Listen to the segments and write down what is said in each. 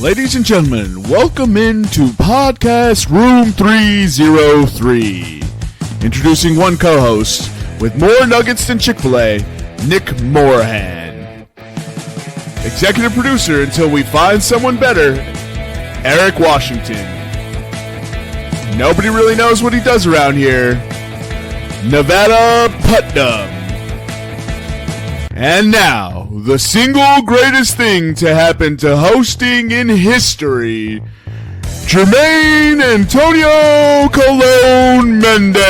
Ladies and gentlemen, welcome into Podcast Room 303. Introducing one co-host with more nuggets than Chick-fil-A, Nick Morahan. Executive producer until we find someone better, Eric Washington. Nobody really knows what he does around here, Nevada Putnam. And now, the single greatest thing to happen to hosting in history, Jermaine Antonio Colon Mendez.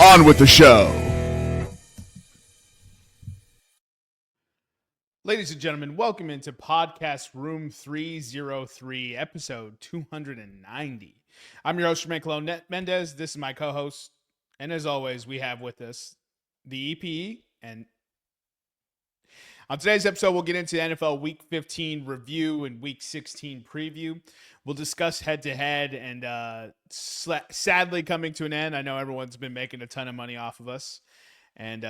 On with the show. Ladies and gentlemen, welcome into Podcast Room 303, episode 290. I'm your host, Jermaine Colon Mendez. This is my co-host. And as always, we have with us the EP. And on today's episode, we'll get into the NFL Week 15 review and Week 16 preview. We'll discuss head-to-head and sadly coming to an end. I know everyone's been making a ton of money off of us. And,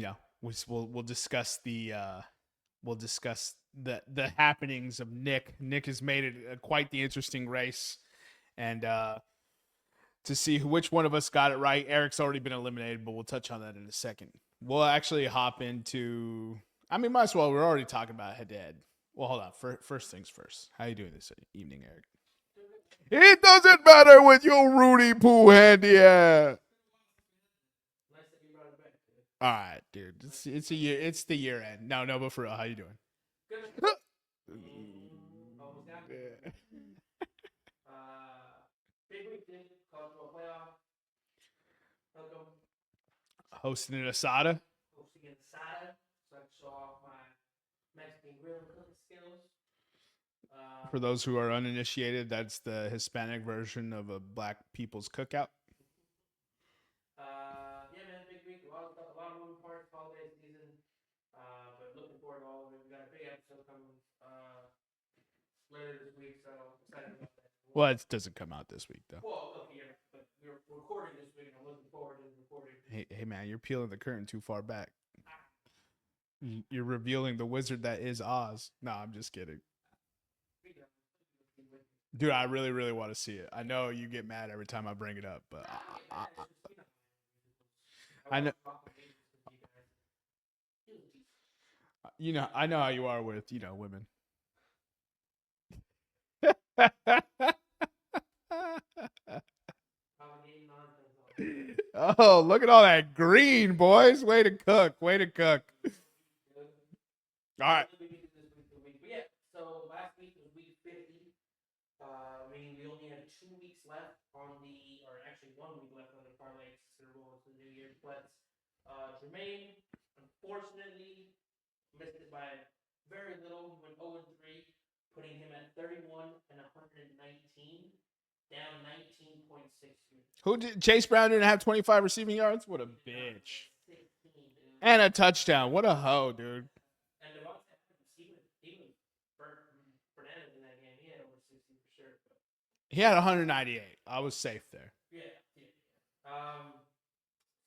we'll discuss the happenings of Nick. Nick has made it quite the interesting race. And to see which one of us got it right. Eric's already been eliminated, but we'll touch on that in a second. We'll actually hop into, might as well. We're already talking about head-to-head. Well, hold on. First things first. How you doing this evening, Eric? It doesn't matter with your Rudy Poo handy ass. All right, dude. It's the year end. No, but for real, how you doing? Good. Yeah. Big week, dude. College football playoff. Hosting an asada. So I can show off my Mexican grill cooking skills. For those who are uninitiated, that's the Hispanic version of a black people's cookout. Yeah, man, big week. A lot of moving parts, holiday season. But looking forward to all of it. We got a big episode coming later this week, so excited about that. Well, it doesn't come out this week, though. Well, look, yeah, but we're recording this week, and I'm looking forward to recording. Hey, man, you're peeling the curtain too far back. You're revealing the wizard that is Oz. No, I'm just kidding. Dude, I really, really want to see it. I know you get mad every time I bring it up, but I know. I know how you are with, women. Oh, look at all that green, boys. Way to cook. All right. Yeah, so last week was week 50. We only had 2 weeks left or actually 1 week left on the parlay considerable into the new year. But Jermaine, unfortunately, missed it by very little. He went 0-3, putting him at 31 and 119. Down 19.6 units. Who did Chase Brown didn't have 25 receiving yards? What a bitch. 16, and a touchdown. What a hoe, dude. And the ones that even Fernandez in that game, he had over 60 for sure. But he had 198. I was safe there. Yeah.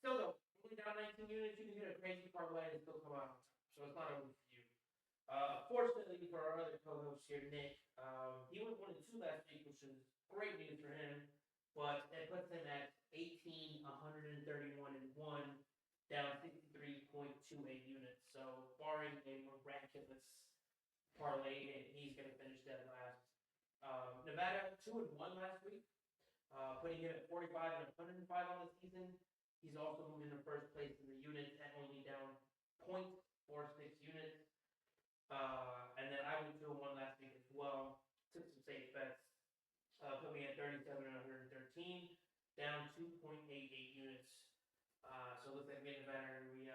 Still though, only down 19 units, you can hit a crazy parlay and still come out. So it's not over for you. Fortunately for our other co-host here, Nick, he went 1-2 last week, which is great news for him, but it puts him at 18, 131 and 1, down 63.28 units. So barring a miraculous parlay, he's going to finish dead last. Nevada 2-1 last week, putting him at 45 and 105 on the season. He's also moving in first place in the units at only down 0.46 units. And then I went 2-1 last week as well. Took some safe bets. Put me at 37 and 113, down 2.88 units. So it looks like me and Nevada, we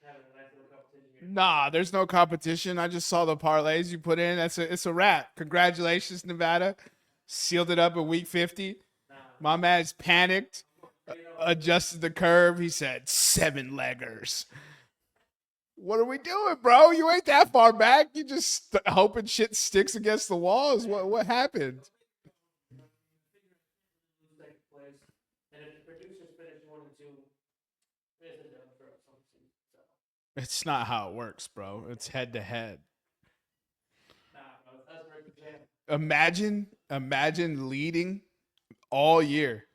having a nice little competition here. Nah, there's no competition. I just saw the parlays you put in. It's a wrap. Congratulations, Nevada. Sealed it up in week 50. My man's panicked, adjusted the curve. He said 7-leggers. What are we doing, bro? You ain't that far back. You just hoping shit sticks against the walls. What happened? And if the producers finish 1-2, there's a dub for us. It's not how it works, bro. It's head to head. Nah, bro, it's us versus them. Imagine leading all year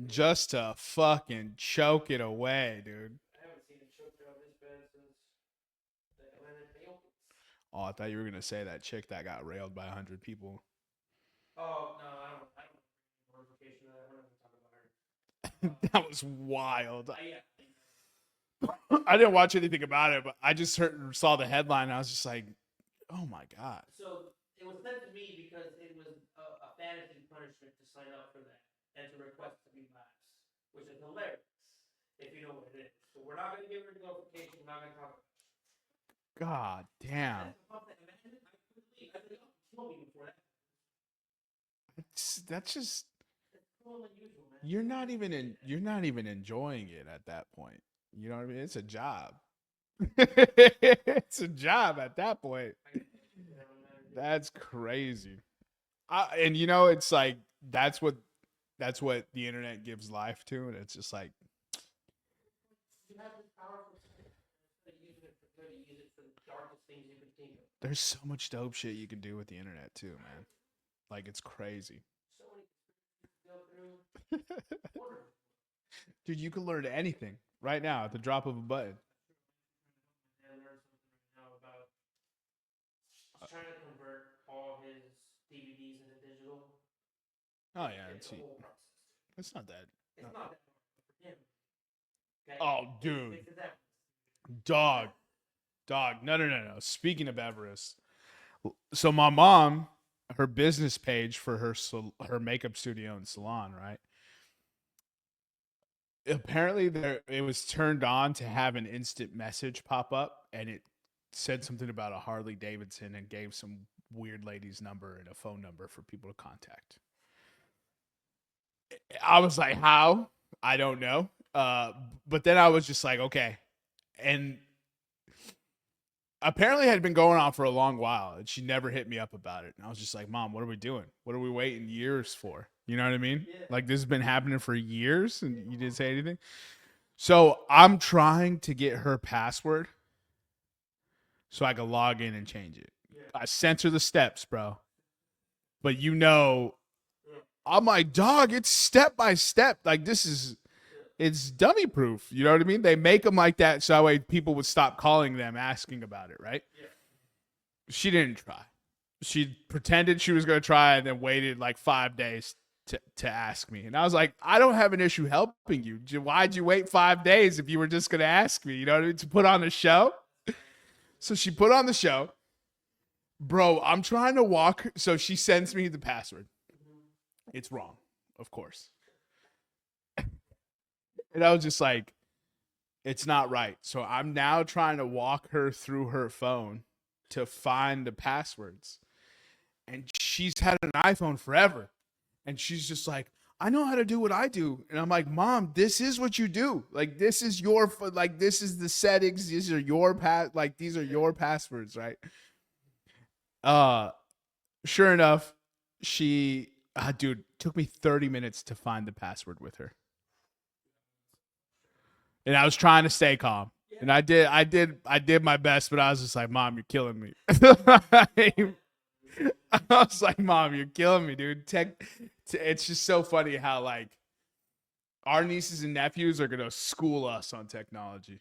just to fucking choke it away, dude. I haven't seen a choke job this bad since the Atlanta Falcons. Oh, I thought you were gonna say that chick that got railed by 100 people. Oh no, I don't notification of that. We're not gonna talk about her. That was wild. Yeah. I didn't watch anything about it, but I just saw the headline. And I was just like, oh my god. So it was sent to me because it was a fantasy punishment to sign up for that and to request to be last, which is hilarious if you know what it is. So we're not gonna give her the notification. We're not gonna talk about it. God damn. That's just you're not even enjoying it at that point. You know what I mean? It's a job. It's a job at that point. That's crazy. And you know, it's like that's what the internet gives life to, and it's just like there's so much dope shit you can do with the internet too, man. Like it's crazy. Dude, you can learn anything right now at the drop of a button. He's trying to convert all his DVDs into digital. Oh yeah, it's not that. It's not that hard for him. Okay? Oh, dude, dog. No. Speaking of Everest, so my mom, her business page for her makeup studio and salon, right? Apparently, it was turned on to have an instant message pop up, and it said something about a Harley Davidson and gave some weird lady's number and a phone number for people to contact. I was like, how? I don't know. But then I was just like, okay. And apparently it had been going on for a long while, and she never hit me up about it. And I was just like, Mom, what are we doing? What are we waiting years for? You know what I mean? Yeah. Like this has been happening for years, and you didn't say anything. So I'm trying to get her password so I can log in and change it. Yeah. I sent her the steps, bro. But you know, I'm like, dog, it's step by step. Like this is, it's dummy proof. You know what I mean? They make them like that so that way people would stop calling them asking about it, right? Yeah. She didn't try. She pretended she was going to try and then waited like 5 days to ask me. And I was like, I don't have an issue helping you. Why'd you wait 5 days if you were just going to ask me, you know what I mean? To put on the show. So she put on the show. Bro, I'm trying to walk. So she sends me the password. It's wrong, of course. And I was just like, it's not right. So I'm now trying to walk her through her phone to find the passwords. And she's had an iPhone forever. And she's just like, I know how to do what I do. And I'm like, Mom, this is what you do. Like, this is your, like, this is the settings. These are your these are your passwords, right? Sure enough, she, dude, took me 30 minutes to find the password with her. And I was trying to stay calm. And I did my best, but I was just like, Mom, you're killing me. I was like, Mom, you're killing me, dude. It's just so funny how like our nieces and nephews are gonna school us on technology.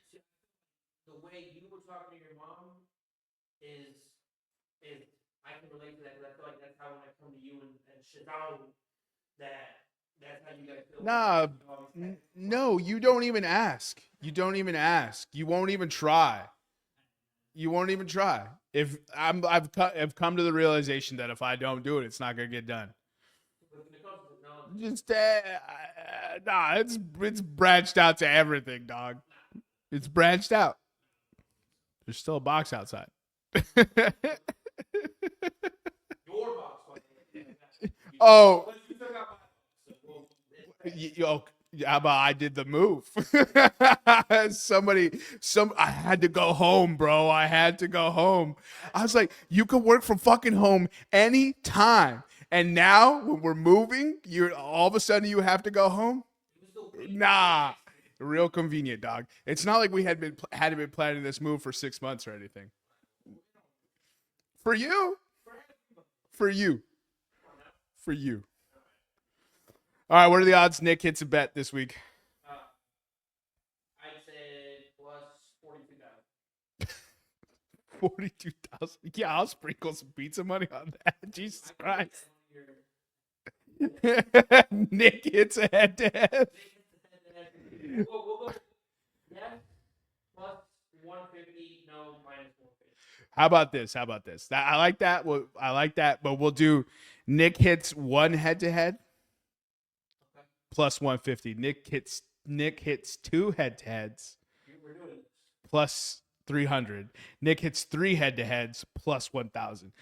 The way you were talking to your mom is I can relate to that because I feel like that's how when I come to you and shit down that's how you guys feel. Nah, no, you don't even ask. You don't even ask. You won't even try. You won't even try. If I've come to the realization that if I don't do it, it's not gonna get done. Just nah, it's branched out to everything, dog. It's branched out. There's still a box outside. Your box. Oh. How about I did the move? I had to go home, bro. I had to go home. I was like, you can work from fucking home anytime. And now when we're moving, all of a sudden you have to go home? Nah. Real convenient, dog. It's not like we hadn't been planning this move for 6 months or anything. For you. For you. For you. All right, what are the odds Nick hits a bet this week? I said plus 42,000. 42,000. Yeah, I'll sprinkle some pizza money on that. Jesus Christ. Nick hits a head-to-head. We'll go. Yes, plus 150. No, minus 150. How about this? I like that. Well, I like that, but we'll do Nick hits one head-to-head. Okay. Plus 150. Nick hits two head-to-heads. We're doing this. Plus 300. Nick hits three head-to-heads plus 1,000.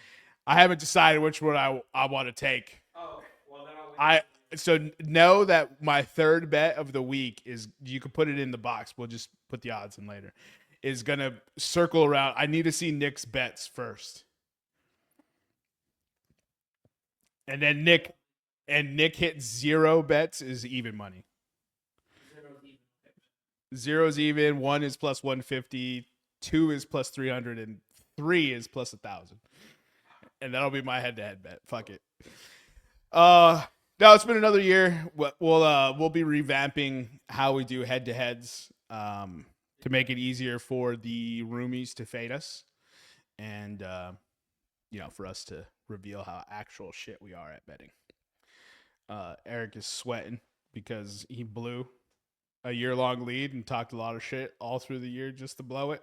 I haven't decided which one I want to take. Oh, well then I'll wait. So know that my third bet of the week is, you can put it in the box. We'll just put the odds in later. Is gonna circle around. I need to see Nick's bets first, and then Nick hit 0 bets is even money. Zero's even. 1 is plus 150. 2 is plus 300, and 3 is plus 1,000. And that'll be my head-to-head bet. Fuck it. No, it's been another year. We'll be revamping how we do head-to-heads to make it easier for the roomies to fade us, and for us to reveal how actual shit we are at betting. Eric is sweating because he blew a year-long lead and talked a lot of shit all through the year just to blow it.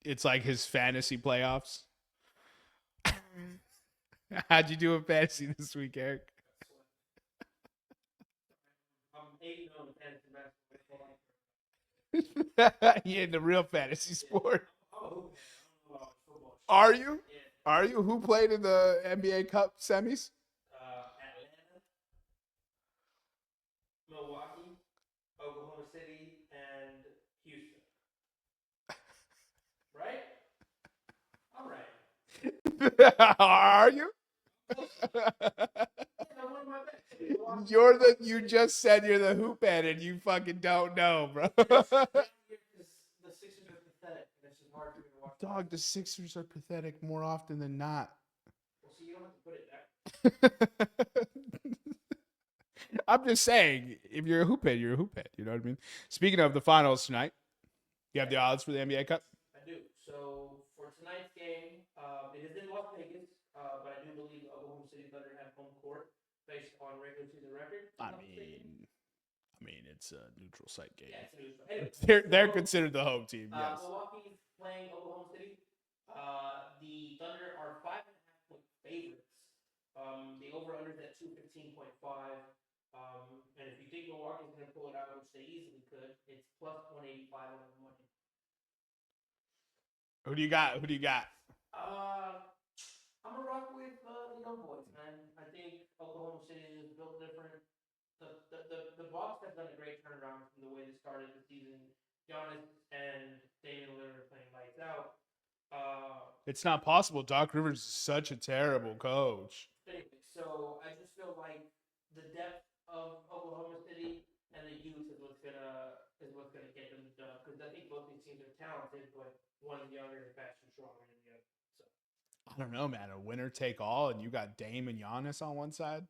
It's like his fantasy playoffs. How'd you do in fantasy this week, Eric? I'm 8-0 in fantasy basketball. You in the real fantasy sport? Oh, Are you? yeah. Are you? Who played in the NBA Cup semis? Atlanta, Milwaukee, Oklahoma City, and Houston. Right? All right. Are you? You just said you're the hoop head and you fucking don't know, bro. The Sixers are pathetic. It's just hard for me to watch. Dog, the Sixers are pathetic more often than not. Well, so you don't have to put it there. I'm just saying, if you're a hoop head, you're a hoop head. You know what I mean? Speaking of the finals tonight, you have the odds for the NBA Cup? I do. So for tonight's game, it is in Las Vegas, but I do believe the Oklahoma City Thunder have home court based on regular season record. I mean, it's a neutral site game. Yeah, it's neutral. Anyway, They're considered the home team. Yes. Milwaukee's playing Oklahoma City. The Thunder are 5.5-point favorites. The over/under is at 215.5. And if you think Milwaukee's going to pull it out, which they easily could, it's plus 185 on the money. Who do you got? I'm gonna rock with the young boys, man. I think Oklahoma City is built different. The Bucks have done a great turnaround from the way they started the season. Giannis and Damian Lillard are playing lights out. It's not possible. Doc Rivers is such a terrible coach. Anyway, so I just feel like the depth of Oklahoma City and the youth is what's gonna get them the dub. Because I think both these teams are talented, but one's younger and faster and stronger than the other. So I don't know, man. A winner take all, and you got Dame and Giannis on one side.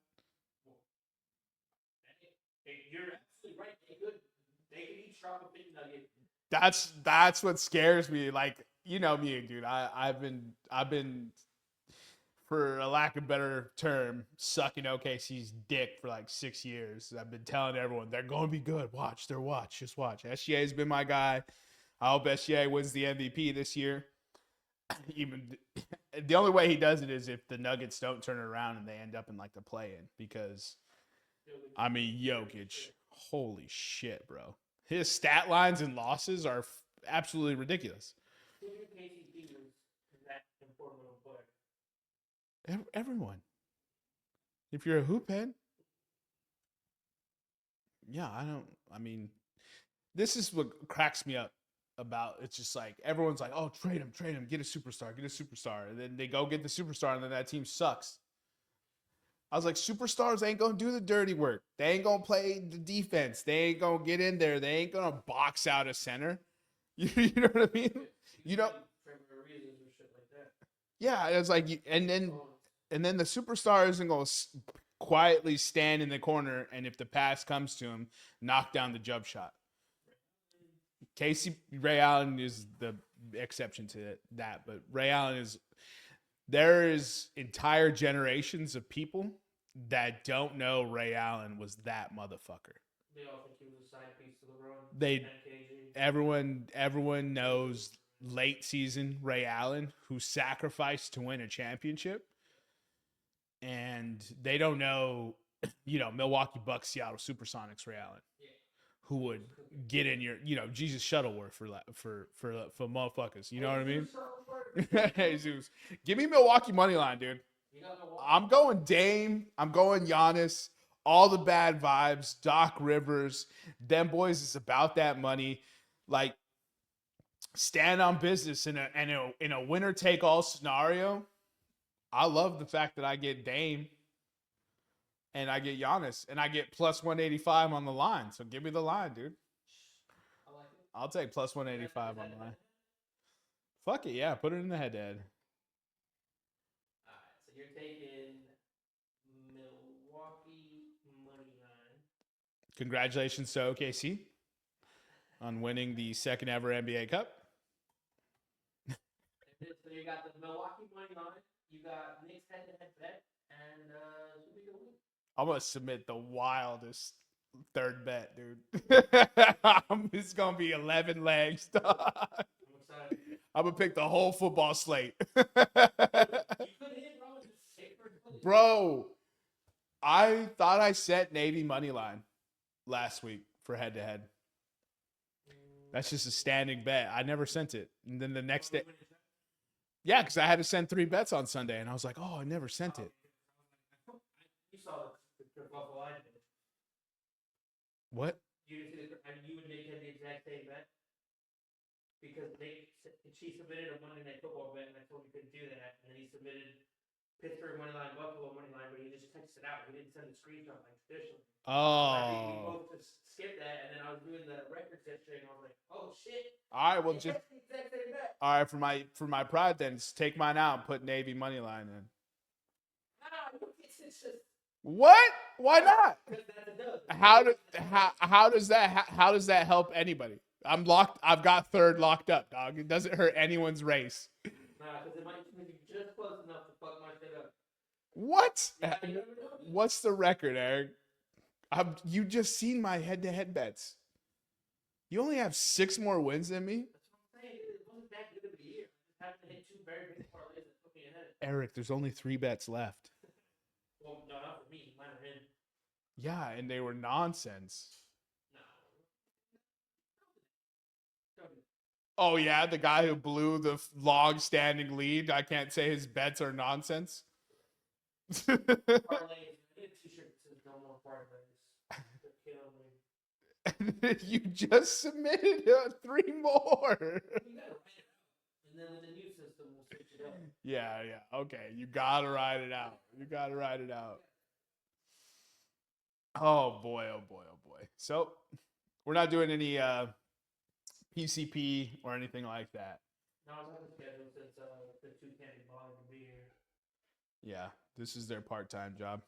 You're absolutely right. They could each drop a 50 nugget. That's what scares me. Like, you know me, dude. I've been, for a lack of a better term, sucking OKC's dick for like 6 years. I've been telling everyone they're going to be good. Just watch. SGA's been my guy. I hope SGA wins the MVP this year. Even the only way he does it is if the Nuggets don't turn it around and they end up in like the play-in, because I mean, Jokic, holy shit, bro. His stat lines and losses are absolutely ridiculous. Everyone. If you're a hoop head, yeah, this is what cracks me up about. It's just like, everyone's like, oh, trade him, get a superstar. And then they go get the superstar, and then that team sucks. I was like, superstars ain't gonna do the dirty work. They ain't gonna play the defense. They ain't gonna get in there. They ain't gonna box out a center. You know what I mean? You know. Yeah, it's like, and then the superstar isn't gonna quietly stand in the corner, and if the pass comes to him, knock down the jump shot. Ray Allen is the exception to that, but Ray Allen is. There is entire generations of people that don't know Ray Allen was that motherfucker. They all think he was a side piece to LeBron. Everyone knows late season Ray Allen who sacrificed to win a championship, and they don't know, Milwaukee Bucks, Seattle SuperSonics Ray Allen, who would get in your, Jesus Shuttleworth for motherfuckers. You know what I mean? Hey, Zeus, give me Milwaukee money line, dude. I'm going Dame. I'm going Giannis. All the bad vibes. Doc Rivers. Them boys is about that money. Like, stand on business in a winner take all scenario. I love the fact that I get Dame and I get Giannis and I get plus 185 on the line. So give me the line, dude. I'll take plus 185 on the line. Fuck it, yeah. Put it in the head-to-head. All right, so you're taking Milwaukee money line. Congratulations to OKC on winning the second ever NBA Cup. So you got the Milwaukee money line. You got Knicks head-to-head bet, and who we gonna win? I'm gonna submit the wildest third bet, dude. It's gonna be 11 legs. I'm excited. I'm gonna pick the whole football slate. Bro, I thought I set Navy money line last week for head to head. That's just a standing bet. I never sent it. And then the next day, yeah, because I had to send 3 bets on Sunday, and I was like, oh, I never sent it. You saw the Buffalo line. What? You and Nick had the exact same bet. Because she submitted a Monday Night Football bet, and I told him he couldn't do that. And then he submitted Pittsburgh money line, Buffalo money line, but he just texted it out. He didn't send a screenshot like traditionally. Oh. I think we both just skipped that, and then I was doing the records yesterday, and I was like, "Oh shit!" All right, well, just just the exact same bet. all right for my pride then. Just take mine out and put Navy money line in. Nah, it's just. What? Why not? Because that's a dub. How does that help anybody? I'm locked. I've got third locked up, dog. It doesn't hurt anyone's race. Nah, because it might be just close enough to fuck my shit up. What? Yeah, you never know. What's the record, Eric? You just seen my head-to-head bets. You only have 6 more wins than me. That's what I'm saying. It wasn't that good of a year. I just happened to hit 2 very big parlays that put me ahead. Eric, there's only 3 bets left. Well, no, not for me. Mine are him. Yeah, and they were nonsense. Oh, yeah, the guy who blew the long-standing lead. I can't say his bets are nonsense. Parlays. I need a t-shirt that says no more parlays. They're killing me. You just submitted 3 more. You gotta write it out. And then with the new system, we'll switch it up. Yeah. Okay, you gotta write it out. Oh boy. So, we're not doing any PCP or anything like that. No, I was on the schedule since the 2 can't be bothered to be here. Yeah, this is their part-time job.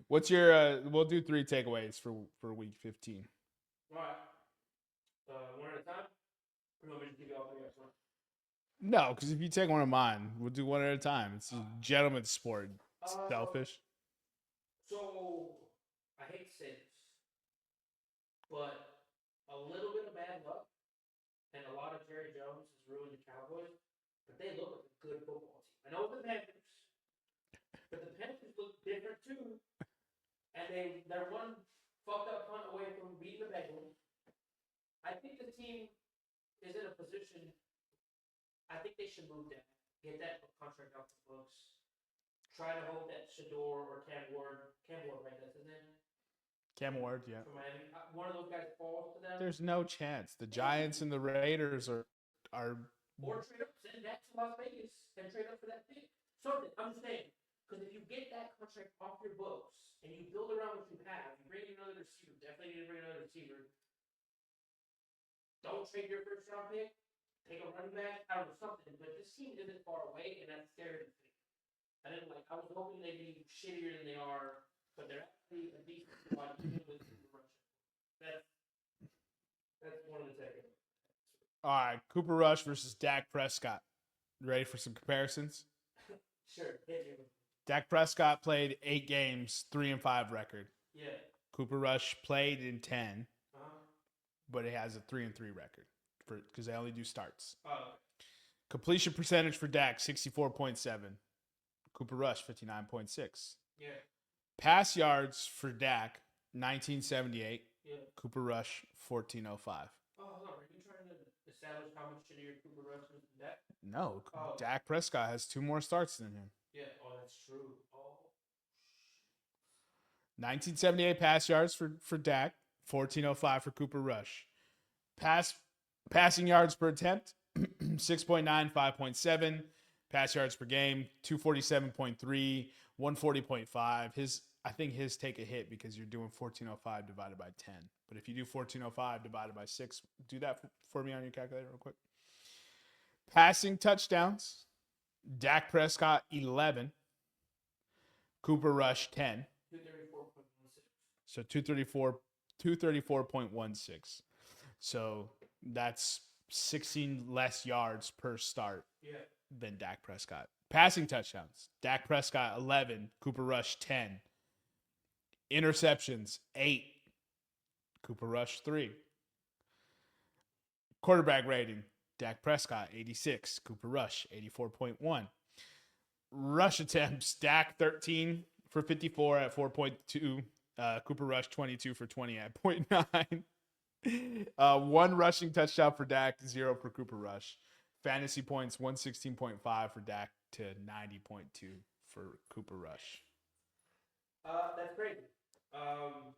What's your? We'll do 3 takeaways for week 15. All right. One at a time. Or you want me to give you all 3 at once? No, because if you take one of mine, we'll do one at a time. It's a gentleman's sport. It's selfish. So, I hate to say this, but a little bit of bad luck and a lot of Jerry Jones has ruined the Cowboys, but they look like a good football team. I know it's the Panthers, but the Panthers look different too, and they're one fucked up punt away from beating the Bengals. I think the team is in a position. I think they should move down, get that contract off the books. Try to hope that Shador or Cam Ward, right? That's his name. Cam Ward, yeah. From Miami. One of those guys falls to them. There's no chance. The Giants and the Raiders are. Or trade up, send that to Las Vegas and trade up for that pick. something. I'm just saying, because if you get that contract off your books and you build around what you have, you bring in another receiver. Definitely need to bring another receiver. Don't trade your first round pick. Take a running back. I don't know, something. But this team isn't far away, and that's scary to me. I didn't like. I was hoping they'd be shittier than they are, but they're actually a decent squad even with Cooper Rush. That's one of the takeaways. All right, Cooper Rush versus Dak Prescott. Ready for some comparisons? Sure. Dak Prescott played 8 games, 3-5 record. Yeah. Cooper Rush played in 10, Uh-huh. but it has a 3-3 record because they only do starts. Oh. Completion percentage for Dak 64.7. Cooper Rush 59.6. Yeah. Pass yards for Dak 1978. Yeah. Cooper Rush 1405. Oh, hold on. Are you trying to establish how much shittier Cooper Rush is than Dak? No, Oh. Dak Prescott has 2 more starts than him. Yeah. Oh, that's true. Oh. 1978 pass yards for Dak, 1405 for Cooper Rush. Passing yards per attempt, 6.9, 5.7. Pass yards per game, 247.3, 140.5. I think his take a hit because you're doing 1405 divided by 10. But if you do 1405 divided by 6, do that for me on your calculator real quick. Passing touchdowns, Dak Prescott 11, Cooper Rush 10. 234.16. So 234.16. So that's 16 less yards per start than Dak Prescott. Passing touchdowns, Dak Prescott 11, Cooper Rush 10. Interceptions 8, Cooper Rush 3. Quarterback rating, Dak Prescott 86, Cooper Rush 84.1. Rush attempts, Dak 13 for 54 at 4.2. Cooper Rush 22 for 20 at 0.9. 1 rushing touchdown for Dak, 0 for Cooper Rush. Fantasy points 116.5 for Dak to 90.2 for Cooper Rush. That's crazy. I'm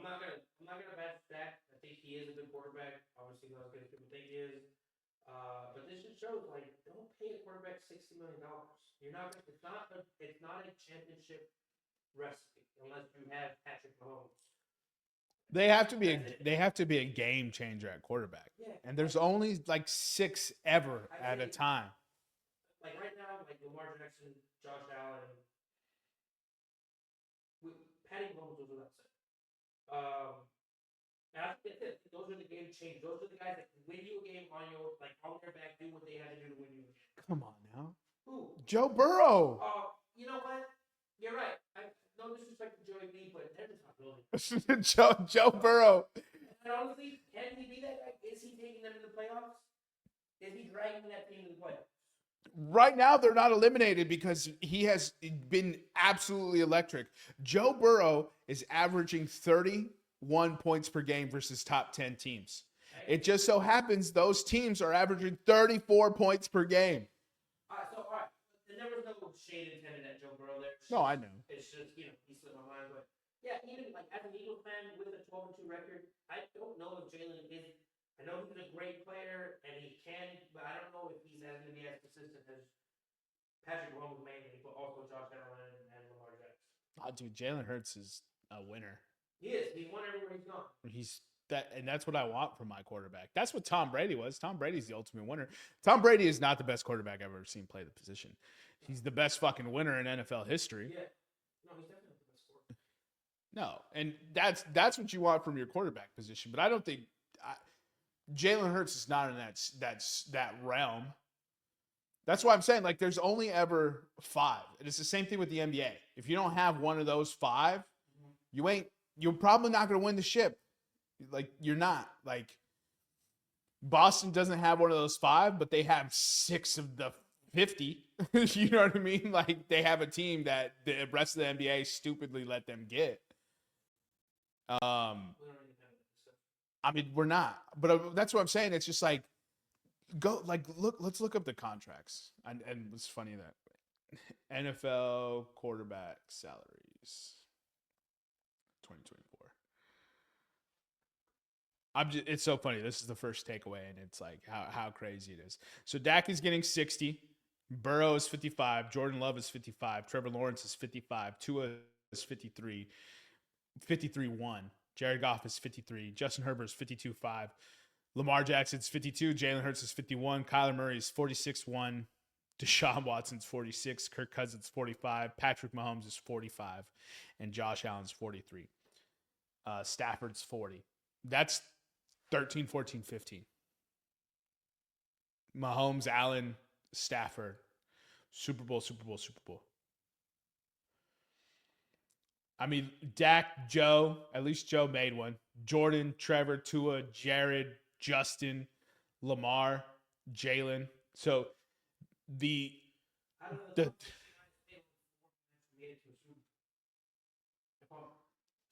not gonna bash Dak. I think he is a good quarterback. Obviously, not as good as people think he is. But this just shows, like, don't pay a quarterback $60 million. You're not. It's not a championship recipe unless you have Patrick Mahomes. They have to be a game changer at quarterback. Yeah. And there's only like 6 ever at a time. Like right now, like Lamar Jackson, Josh Allen, Patty Mahomes was what I said. And I think that's it. Those are the game changers. Those are the guys that can win you a game on their back, do what they had to do to win you a game. Come on now. Who? Joe Burrow. You know what? You're right. No disrespect to Joey B, but they're just not building. Joe Burrow. And honestly, can he be that guy? Is he taking them to the playoffs? Is he dragging that team to the playoffs? Right now, they're not eliminated because he has been absolutely electric. Joe Burrow is averaging 31 points per game versus top 10 teams. It just so happens those teams are averaging 34 points per game. All right. There was no shade intended at Joe Burrow there. No, I know. It's just, he slipped my mind. But, yeah, even like as an Eagles fan with a 12-2 record, I don't know if Jalen is. I know he's a great player, and he can, but I don't know if he's going to be as consistent as Patrick Mahomes mainly, but also Josh Allen and Lamar Jackson. Oh, dude, Jalen Hurts is a winner. He is. He's won everywhere he's gone. And that's what I want from my quarterback. That's what Tom Brady was. Tom Brady's the ultimate winner. Tom Brady is not the best quarterback I've ever seen play the position. He's the best fucking winner in NFL history. Yeah. No, he's definitely the best quarterback. No, and that's what you want from your quarterback position. But I don't think Jalen Hurts is not in that realm. That's why I'm saying, like, there's only ever 5. And it's the same thing with the NBA. If you don't have one of those 5, you're probably not going to win the ship. Like, you're not. Like, Boston doesn't have one of those 5, but they have 6 of the 50. You know what I mean? Like, they have a team that the rest of the NBA stupidly let them get. I mean, we're not. But that's what I'm saying. It's just like, let's look up the contracts. And it's funny that NFL quarterback salaries 2024. It's so funny. This is the first takeaway, and it's like how crazy it is. So Dak is getting 60. Burrow is 55. Jordan Love is 55. Trevor Lawrence is 55. Tua is 53. 53-1. Jared Goff is 53. Justin Herbert is 52-5. Lamar Jackson's 52. Jalen Hurts is 51. Kyler Murray is 46-1. Deshaun Watson's 46. Kirk Cousins 45. Patrick Mahomes is 45. And Josh Allen's 43. Stafford's 40. That's 13, 14, 15. Mahomes, Allen, Stafford. Super Bowl, Super Bowl, Super Bowl. I mean, Dak, Joe, at least Joe made one. Jordan, Trevor, Tua, Jared, Justin, Lamar, Jalen. So the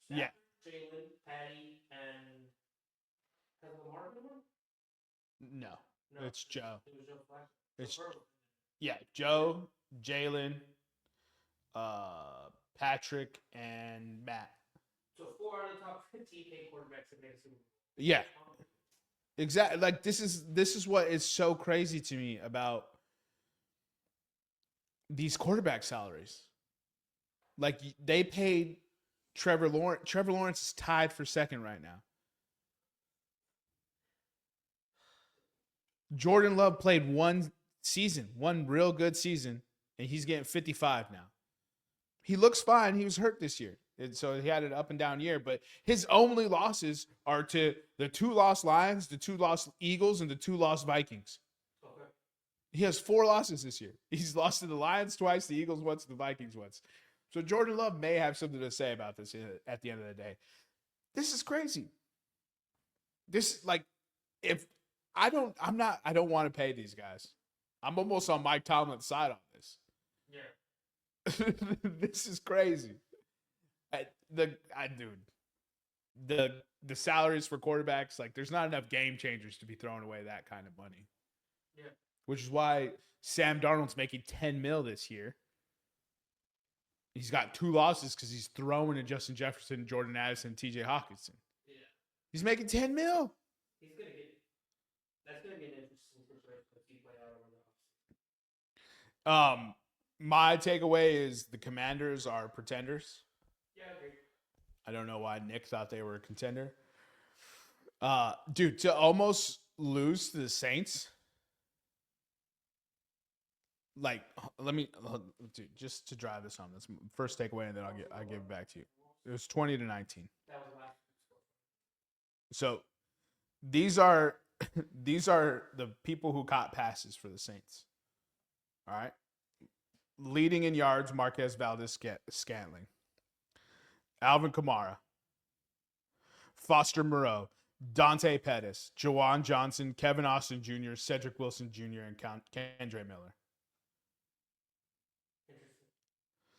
yeah. Jalen, Patty, and has Lamar been one? No, it's Joe. It was Joe Flacco. It's Joe, Jalen, Patrick, and Matt. So 4 out of the top 15 quarterbacks have made a Super Bowl. Yeah, exactly. Like this is what is so crazy to me about these quarterback salaries. Like they paid Trevor Lawrence. Trevor Lawrence is tied for second right now. Jordan Love played one real good season, and he's getting 55 now. He looks fine. He was hurt this year, and so he had an up and down year. But his only losses are to the 2 lost Lions, the 2 lost Eagles, and the 2 lost Vikings. Okay. He has 4 losses this year. He's lost to the Lions twice, the Eagles once, the Vikings once. So Jordan Love may have something to say about this at the end of the day. This is crazy. This if I don't want to pay these guys. I'm almost on Mike Tomlin's side on this. Yeah. This is crazy. The salaries for quarterbacks, like there's not enough game changers to be throwing away that kind of money. Yeah. Which is why Sam Darnold's making $10 million this year. He's got 2 losses because he's throwing to Justin Jefferson, Jordan Addison, TJ Hawkinson. Yeah. He's making $10 million. He's gonna get. That's gonna be an interesting situation if he play out over the offseason. My takeaway is the Commanders are pretenders. Yeah, I agree. I don't know why Nick thought they were a contender. Dude, to almost lose to the Saints. Like, dude, just to drive this home. That's my first takeaway, and then I'll give it back to you. It was 20-19. That was last week's So score. these are the people who caught passes for the Saints. All right. Leading in yards, Marquez Valdez-Scantling. Alvin Kamara. Foster Moreau. Dante Pettis. Jawan Johnson. Kevin Austin Jr. Cedric Wilson Jr. and Kendre Miller.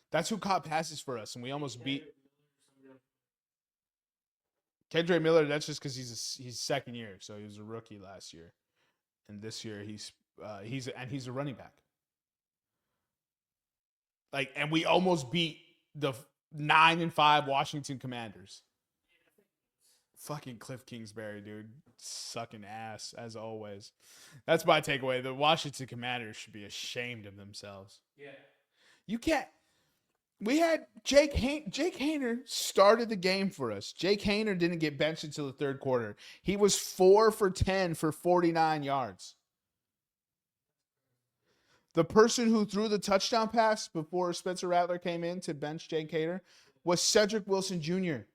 That's who caught passes for us, and we almost beat Kendre Miller. That's just because he's second year, so he was a rookie last year, and this year he's a running back. Like, and we almost beat the 9-5 Washington Commanders. Fucking Cliff Kingsbury, dude, sucking ass as always. That's my takeaway. The Washington Commanders should be ashamed of themselves. Yeah. You can't. We had Jake Haener started the game for us. Jake Haener didn't get benched until the third quarter. He was 4 for 10 for 49 yards. The person who threw the touchdown pass before Spencer Rattler came in to bench Jake Haener was Cedric Wilson Jr.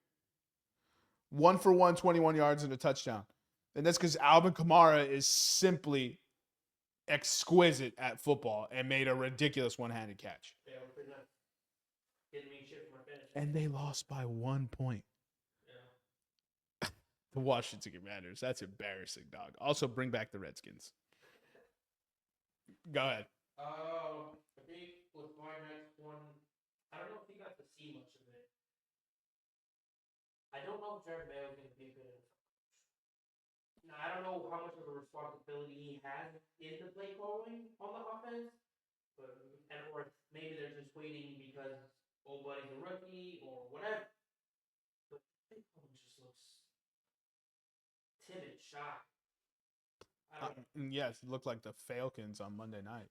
1 for 1, 21 yards and a touchdown. And that's because Alvin Kamara is simply exquisite at football and made a ridiculous one-handed catch. Yeah, we're pretty nice. Didn't mean shit for my finish. And they lost by 1 point. Yeah. The Washington Commanders. That's embarrassing, dog. Also, bring back the Redskins. Go ahead. I think with my next one, I don't know if he got to see much of it. I don't know if Jared Mayo is going to be a good NFL coach. Now, I don't know how much of a responsibility he has in the play calling on the offense, or maybe they're just waiting because old buddy's a rookie or whatever. But play calling just looks timid, shy. Yes, it looked like the Falcons on Monday night.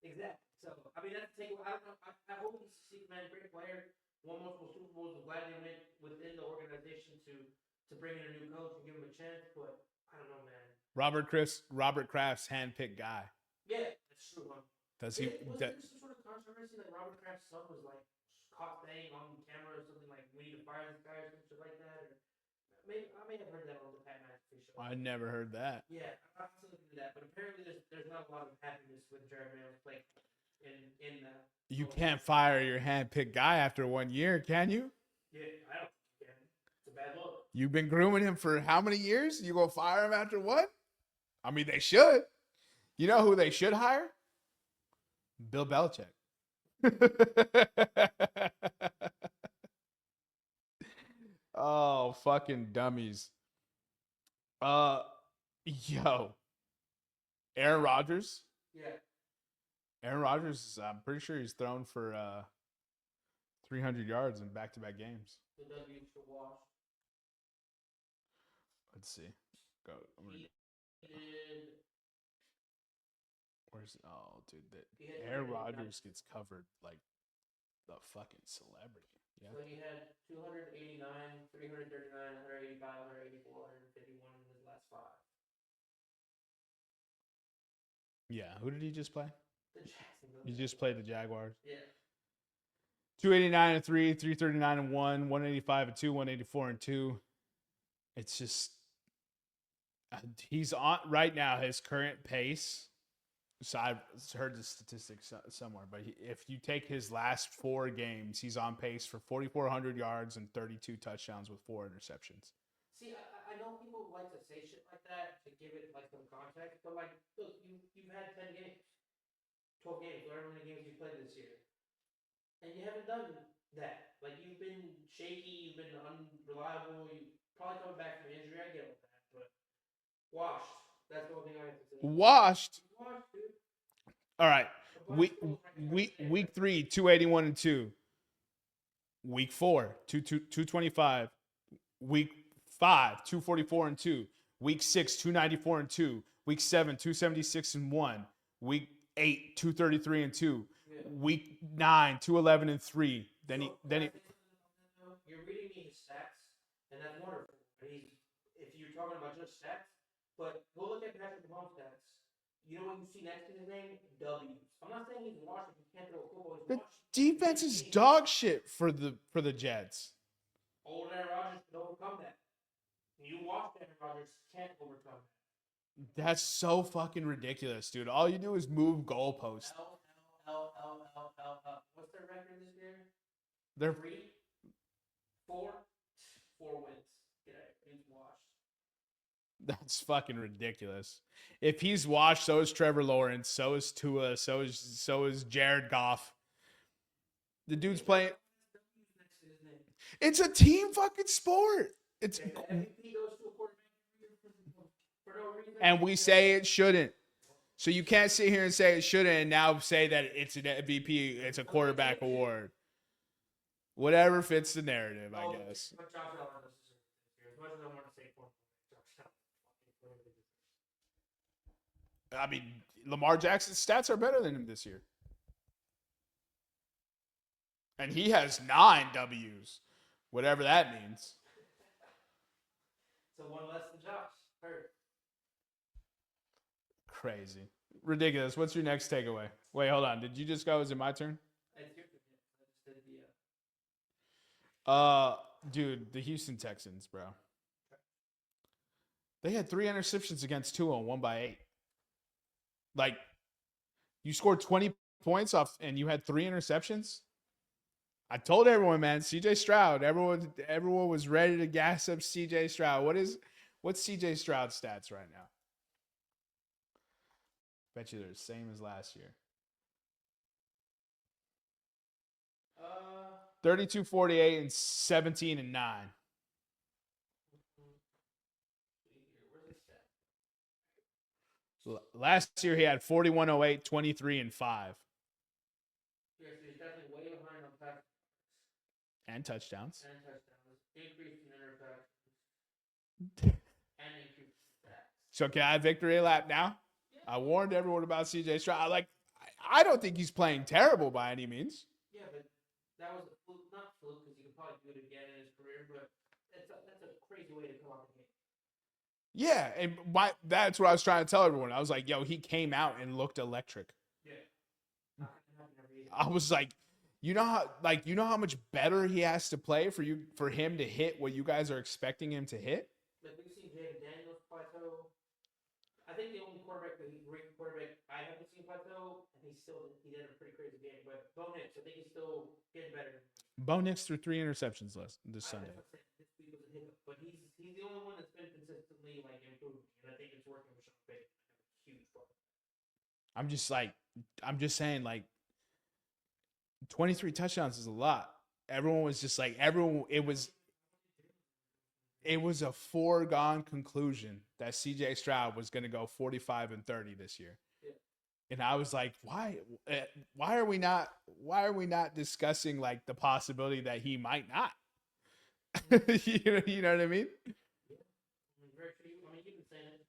Exactly. So, I mean, that's the thing. I don't know. I hope he succeeds, man. Great player. Won multiple Super Bowls. I'm glad they went within the organization to bring in a new coach and give him a chance. But I don't know, man. Robert Kraft's handpicked guy. Yeah, that's true. Does he? Was there some sort of controversy that Robert Kraft's son was like caught saying on camera or something like we need to fire this guy or some shit like that? Or maybe I may have heard that on the Pat McAfee show. I never heard that. Yeah, I'm still looking at that, but apparently there's not a lot of happiness with Jermaine playing in that. You can't fire your handpicked guy after 1 year, can you? Yeah, I don't think you can. It's a bad look. You've been grooming him for how many years? You gonna fire him after what? I mean, they should. You know who they should hire? Bill Belichick. Oh, fucking dummies. Yo. Aaron Rodgers. Yeah. Aaron Rodgers, I'm pretty sure he's thrown for 300 yards in back-to-back games. The W for wash. Let's see. Go. Where's dude? Aaron Rodgers gets covered like the fucking celebrity. Yeah. So he had 289, 339, 185, 184, 151 in his last 5. Yeah. Who did he just play? The Jacksonville. He just played the Jaguars. Yeah. 289 and 3, 339 and 1, 185 and 2, 184 and 2. It's just he's on right now. His current pace. So I've heard the statistics somewhere, but if you take his last 4 games, he's on pace for 4,400 yards and 32 touchdowns with 4 interceptions. See, I know people like to say shit like that to give it like some context, but like, look, you've had 10 games, 12 games, whatever many games you played this year, and you haven't done that. Like you've been shaky, you've been unreliable, you probably coming back from injury. I get all that, but washed. That's the only thing I have to say. Washed. Washed, dude. All right. Week 3, 281 and 2. Week 4, 225. Week 5, 244 and 2. Week 6, 294 and 2. Week 7, 276 and 1. Week 8, 233 and 2. Yeah. Week 9, 211 and 3. Then he you're reading me his stats, and that's wonderful. If you're talking about just stats, but go look at Patrick Mahomes' stats. You know what you see next to his name? W's. I'm not saying he's washed if he can't throw a football. The defense is dog shit for the Jets. Old Aaron Rodgers can overcome that. You watch Aaron Rodgers can't overcome that. That's so fucking ridiculous, dude. All you do is move goalposts. L. What's their record this year? They're 3, 4 wins. Get out. He's washed. That's fucking ridiculous. If he's washed, so is Trevor Lawrence, so is Tua, so is Jared Goff. The dude's playing. It's a team fucking sport. It's and we say it shouldn't. So you can't sit here and say it shouldn't and now say that it's an MVP, it's a quarterback award. Whatever fits the narrative, I guess. I mean, Lamar Jackson's stats are better than him this year. And he has 9 W's, whatever that means. So one less than Josh. Heard. Crazy. Ridiculous. What's your next takeaway? Wait, hold on. Did you just go? Is it my turn? It's your turn. I just did the dude, the Houston Texans, bro. They had 3 interceptions against Tua and won by 8. Like, you scored 20 points off and you had 3 interceptions? I told everyone, man, CJ Stroud. Everyone was ready to gas up CJ Stroud. What's CJ Stroud's stats right now? Bet you they're the same as last year. 32, 48, and 17 and 9. Last year he had 41, 08, 23, and 5. Yeah, so he's definitely way behind on passes. And touchdowns. Increase in interceptions. And increase in stats. So can I have victory lap now? Yeah. I warned everyone about CJ Stroud. I don't think he's playing terrible by any means. Yeah, but that was a fluke, not fluke, because he could probably do it again in his career, but that's a crazy way to come out of the game. Yeah, and that's what I was trying to tell everyone. I was like, yo, he came out and looked electric. Yeah. I was like, you know how much better he has to play for him to hit what you guys are expecting him to hit? Like we've seen Jaden Daniels plateau. I think the only great quarterback I haven't seen plateau, and he did a pretty crazy game. But Bo Nix, I think he's still getting better. Bo Nix threw 3 interceptions this Sunday. This week was a hiccup, but he's the only one that's been consistently like improving, and I think it's working for Sean Payton. Huge problem. I'm just saying, like, 23 touchdowns is a lot. Everyone was just like, it was a foregone conclusion that CJ Stroud was going to go 45-30 this year. Yeah. And I was like, why are we not discussing like the possibility that he might not? you know what I mean? Yeah. I mean, you've been saying it.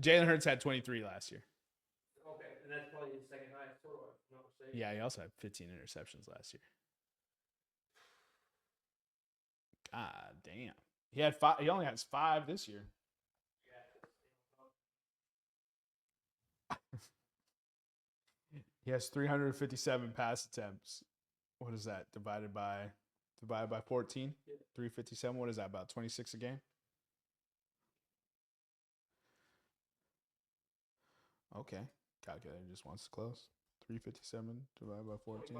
Jalen Hurts had 23 last year. Okay, and that's probably his second highest total. If I'm not mistaken. Yeah, he also had 15 interceptions last year. God damn. He had 5. He only has 5 this year. He has 357 pass attempts. What is that divided by 14? 357. What is that, about 26 a game? Okay, calculator just wants to close. 357 divided by 14.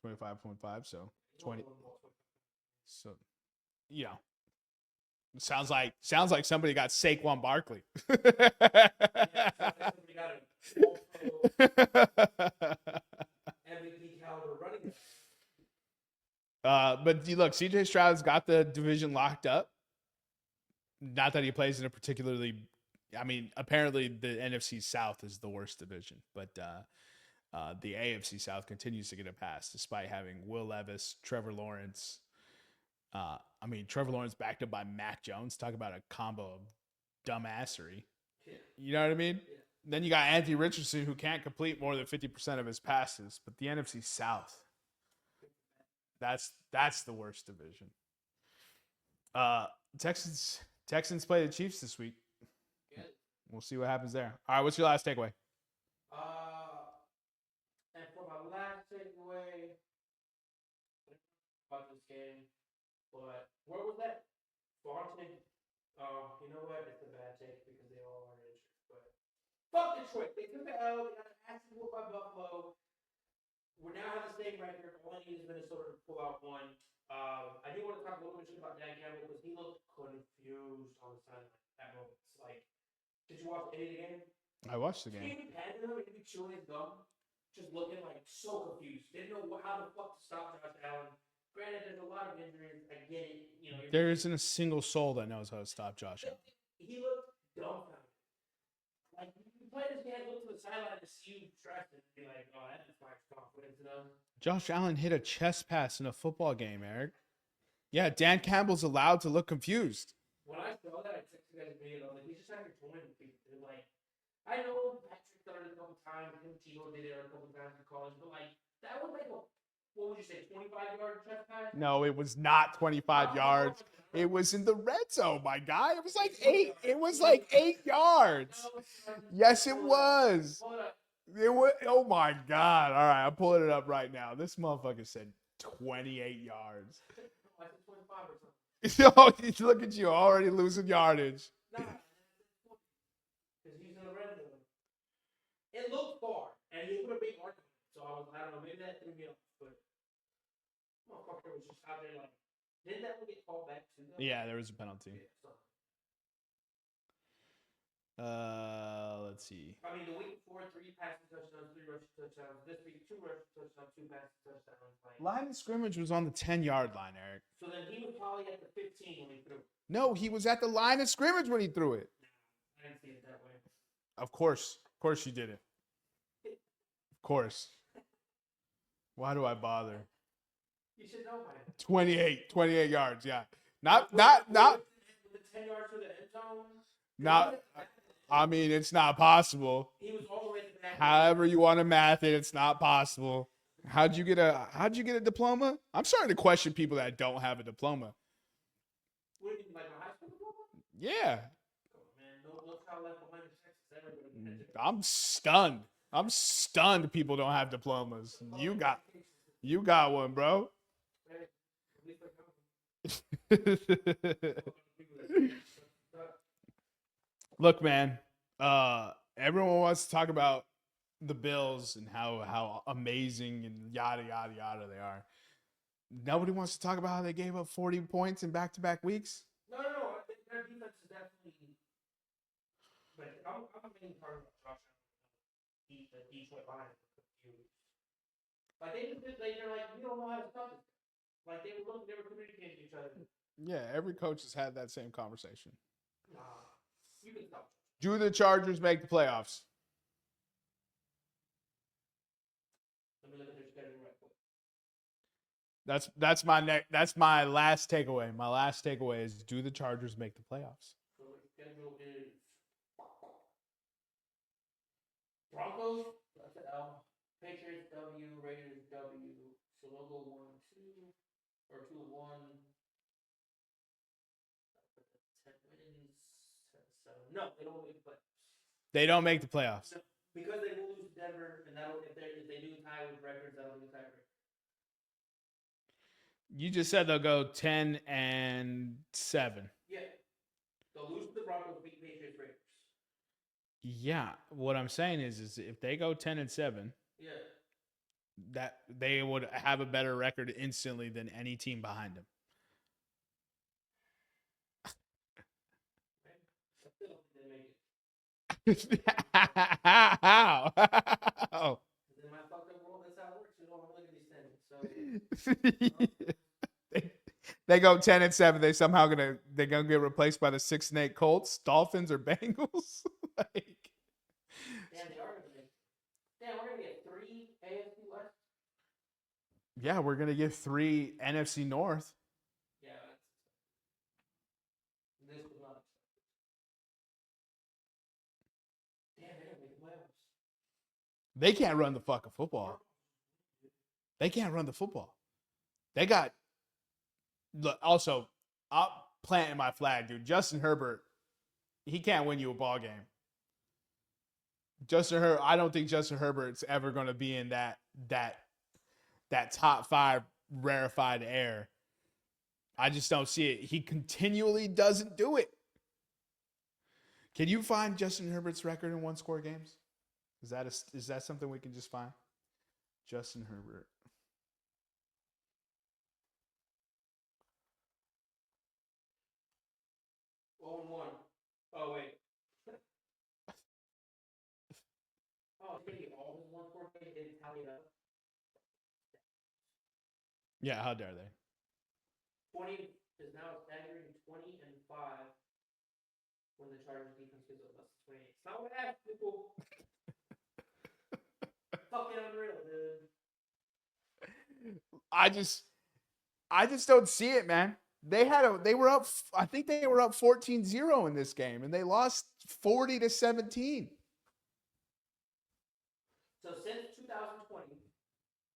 25.5. So 20. So, yeah. Sounds like somebody got Saquon Barkley. But look, CJ Stroud's got the division locked up. Not that he plays in a particularly, I mean, apparently the NFC South is the worst division, but the AFC South continues to get a pass despite having Will Levis, Trevor Lawrence. Trevor Lawrence backed up by Mac Jones. Talk about a combo of dumbassery. Yeah. You know what I mean? Yeah. Then you got Anthony Richardson, who can't complete more than 50% of his passes. But the NFC South, that's the worst division. Texans play the Chiefs this week. Good. We'll see what happens there. All right, what's your last takeaway? And for my last takeaway about this game, but where was that? Barton. You know what? It's a bad take because they all are injured. But fuck Detroit. They took the L. They got an ass whooped by Buffalo. We now have the same record. All I need is Minnesota to pull out one. I do want to talk a little bit about Dan Campbell because he looked confused on the sideline at moments. Like, did you watch any of the game? I watched the game. He handed him and he chewing his gum, just looking like so confused. Didn't know how the fuck to stop Josh Allen. Granted, there's a lot of injuries. I get it. You know, there isn't a single soul that knows how to stop Josh Allen. He looked dumbfounded. Like, you play this guy, look to the sideline to see you stressed and be like, oh, that inspires confidence in him. Josh Allen hit a chest pass in a football game, Eric. Yeah, Dan Campbell's allowed to look confused. When I saw that, I texted you guys a video. I was like, he's just out here toying with people. Like, I know Patrick done it a couple times. Him, Tebow did it a couple times in college. But, like, that was like a, what would you say, 25-yard chest pass? No, it was not 25 yards. It was in the red zone, my guy. It was like 8. It was like 8 yards. Yes, it was. It was. Oh my God! All right, I'm pulling it up right now. This motherfucker said 28 yards. I said 25 or something. Yo, look at you, already losing yardage. Nah, because he's in the red zone. It looked far, and he put a big argument. So I don't know, maybe that threw me off, but motherfucker was just out there like, didn't that one get called back too? Yeah, there was a penalty. Yeah, so. Let's see. I mean, the week before, 3 passing touchdowns, 3 rushing touchdowns. This week, 2 rushing touchdowns, 2 passing touchdowns. Like, line of scrimmage was on the 10-yard line, Eric. So then he was probably at the 15 when he threw. No, he was at the line of scrimmage when he threw it. I didn't see it that way. Of course you did it. Of course. Why do I bother? You should know by it. 28 yards, yeah. Not With the 10 yards to the end zone. not I mean, it's not possible. He was all the way at the back. However you want to math it, it's not possible. How'd you get a diploma? I'm starting to question people that don't have a diploma. What do you mean, like a high school diploma? Yeah. Come on, man. No child left behind in Texas. Everybody gets it. I'm stunned. I'm stunned people don't have diplomas. You got one, bro. Look, man. Everyone wants to talk about the Bills and how amazing and yada yada yada they are. Nobody wants to talk about how they gave up 40 points in back-to-back weeks. No. I think their defense is definitely. But I'm main part of Josh Allen, the Detroit Lions. Like they're like, we don't know how to stop it. Like they were communicating to each other. Yeah, every coach has had that same conversation. Nah, you can stop. Do the Chargers make the playoffs? Let me look at their schedule right quick. That's my last takeaway. My last takeaway is: do the Chargers make the playoffs? So their schedule is Broncos. That's an L. Patriots W. Raiders W. So they'll go 1-2 or 2-1. 10 wins. 10-7. No, they don't make the playoffs. They don't make the playoffs. No, because they will lose to Denver, and if they do tie with records, that'll be a tiebreaker. You just said they'll go 10-7. Yeah. They'll lose to the Broncos, beat Patriots, Raiders. Yeah. What I'm saying is if they go 10-7, yeah, that they would have a better record instantly than any team behind them. How? In my fucked up world, that's how it works. You don't look at these things. So they go 10-7. They're gonna get replaced by the 6-8 Colts, Dolphins, or Bengals. Like, damn, they are gonna make. Damn, we're gonna get 3 AFC West. Yeah, we're gonna get 3 NFC North. Yeah, this was not. Damn, they're gonna make the playoffs. They can't run the fucking football. They can't run the football. They got. Look, also, I'm planting my flag, dude. Justin Herbert, he can't win you a ball game. I don't think Justin Herbert's ever going to be in that top 5 rarefied air. I just don't see it. He continually doesn't do it. Can you find Justin Herbert's record in 1-score games? Is that something we can just find? Justin Herbert. Oh, 1. Oh, wait. Oh, it's going to get all his 1-score games. They didn't tally it up. Yeah, how dare they? 20 is now staggering 20-5 when the Chargers defense gives up less than 28. It's not what happened, people. Fucking unreal, dude. I just don't see it, man. They were up. I think they were up 14-0 in this game, and they lost 40-17. So since 2020,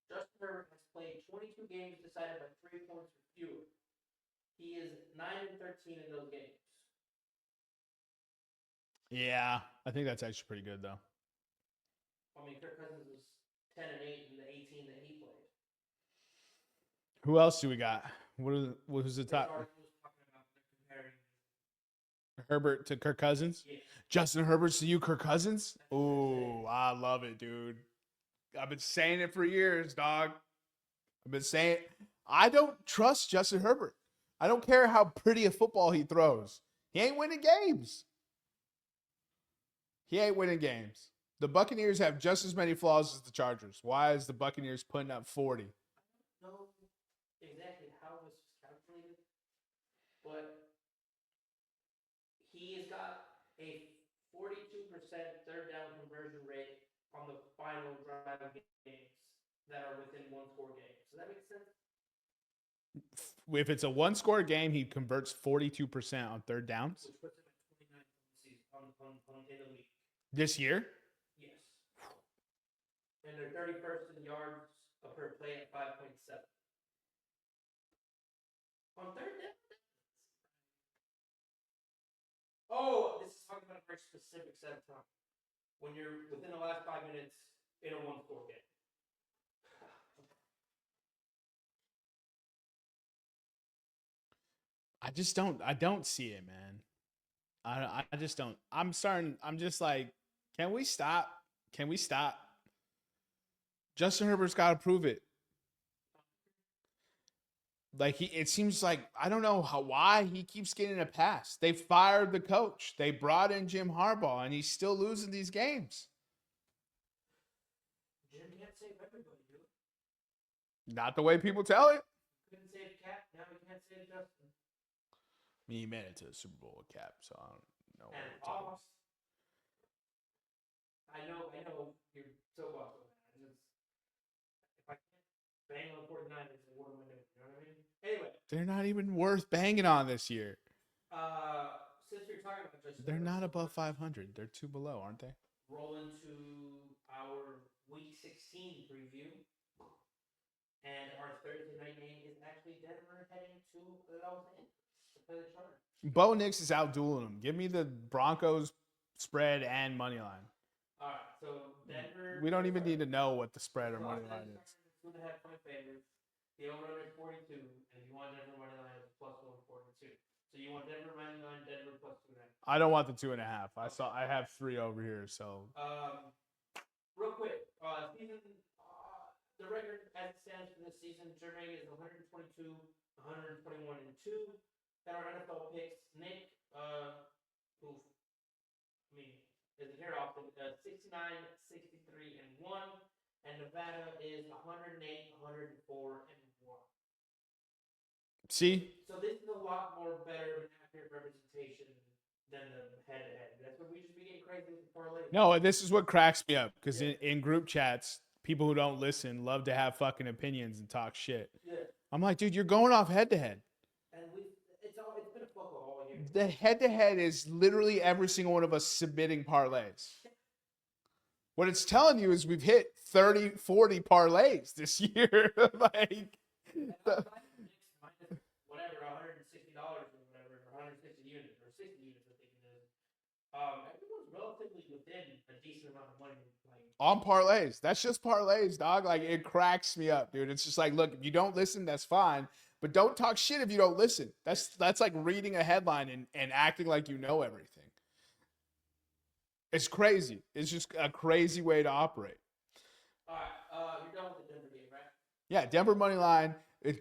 Justin Herbert has played 22 games decided by 3 points or fewer. He is 9-13 in those games. Yeah, I think that's actually pretty good, though. I mean, Kirk Cousins was 10-8 in the 18 that he played. Who else do we got? Who's the top? Herbert to Kirk Cousins? Yeah. Justin Herbert to you, Kirk Cousins? Oh, I love it, dude. I've been saying it for years, dog. I've been saying I don't trust Justin Herbert. I don't care how pretty a football he throws. He ain't winning games. The Buccaneers have just as many flaws as the Chargers. Why is the Buccaneers putting up 40? I don't know exactly how this was calculated, but he has got a 42% third down conversion rate on the final drive of games that are within 1-score games. Does that make sense? If it's a 1-score game, he converts 42% on third downs. Which puts him at 29 on the season, on This year? Yes. And they're 31st in yards per play at 5.7. On third down? Oh, this is talking about a very specific set of time. When you're within the last 5 minutes in a one-score game. I don't see it, man. I just don't. I'm just like, can we stop? Can we stop? Justin Herbert's got to prove it. Like it seems like I don't know why he keeps getting a pass. They fired the coach. They brought in Jim Harbaugh, and he's still losing these games. Jim can't save everybody, dude. Not the way people tell it. Couldn't save Cap, now he can't save Justin. I mean, he made it to the Super Bowl with Cap, so I don't know. And lost. I know you're so lost on that. If I can't bang on 49ers, what am I doing? You know what I mean? Anyway. They're not even worth banging on this year. Since you're talking about Justin, they're not above 500. They're 2 below, aren't they? Roll into our Week 16 preview. And our Thursday night game is actually Denver heading to Los Angeles to play the Chargers. Bo Nix is out dueling them. Give me the Broncos spread and money line. All right, so Denver. We don't even need to know what the spread or money line is. 2.5 point favorites. The over-under is 42, and if you want Denver money line, it's plus 142. So you want Denver money line, Denver plus 2.5. I don't want the 2.5. I have 3 over here. So. Real quick, season. The record as it stands for this season, Jermaine is 122, 121, and 2. And our NFL picks, Nick, isn't here often, 69, 63, and 1. And Nevada is 108, 104, and 1. See? So this is a lot more better and accurate representation than the head-to-head. That's what we should be getting crazy with the parlay. No, this is what cracks me up. Because in group chats, people who don't listen love to have fucking opinions and talk shit. Yeah. I'm like, dude, you're going off head-to-head. And it's been a fuck all year. The head-to-head is literally every single one of us submitting parlays. What it's telling you is we've hit 30, 40 parlays this year. Like, whatever, $160 or whatever, or 160 units, or 60 units, I think it is. Everyone's relatively within a decent amount of money. On parlays. That's just parlays, dog. Like, it cracks me up, dude. It's just like, look, if you don't listen, that's fine. But don't talk shit if you don't listen. That's like reading a headline and acting like you know everything. It's crazy. It's just a crazy way to operate. All right. You're done with the Denver game, right? Yeah, Denver money line.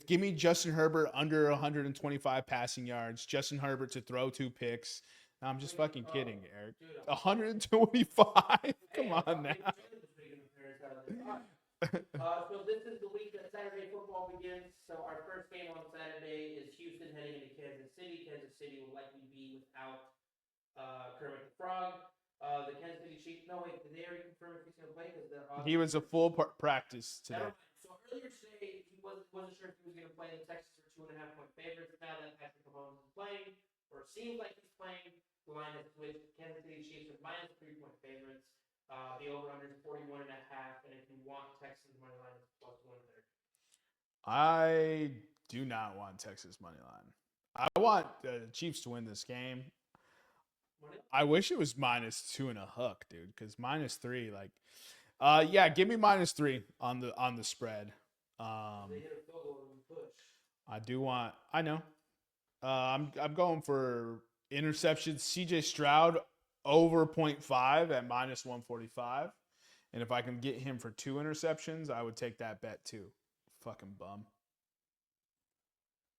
Give me Justin Herbert under 125 passing yards. Justin Herbert to throw 2 picks. No, I'm just fucking kidding, Eric. 125? Come on now. So this is the week that Saturday football begins. So our first game on Saturday is Houston heading into Kansas City. Kansas City will likely be without Kermit the Frog. The Kansas City Chiefs. No, wait. Did they already confirm if he's going to play? He was a full practice today. So earlier today, he wasn't sure if he was going to play. The Texans are 2.5 point favorites. Now that Patrick Mahomes is playing, or it seems like he's playing, the line is switched. Kansas City Chiefs are minus 3 point favorites. The over-under is 41.5, and if you want Texans money line, it's plus 130. I do not want Texas money line. I want the Chiefs to win this game. I wish it was -2 and a hook, dude. Because -3, like, yeah, give me -3 on the spread. They hit a field goal and push. I do want. I know. I'm going for interceptions. CJ Stroud over 0.5 at -145, and if I can get him for 2 interceptions, I would take that bet too. Fucking bum.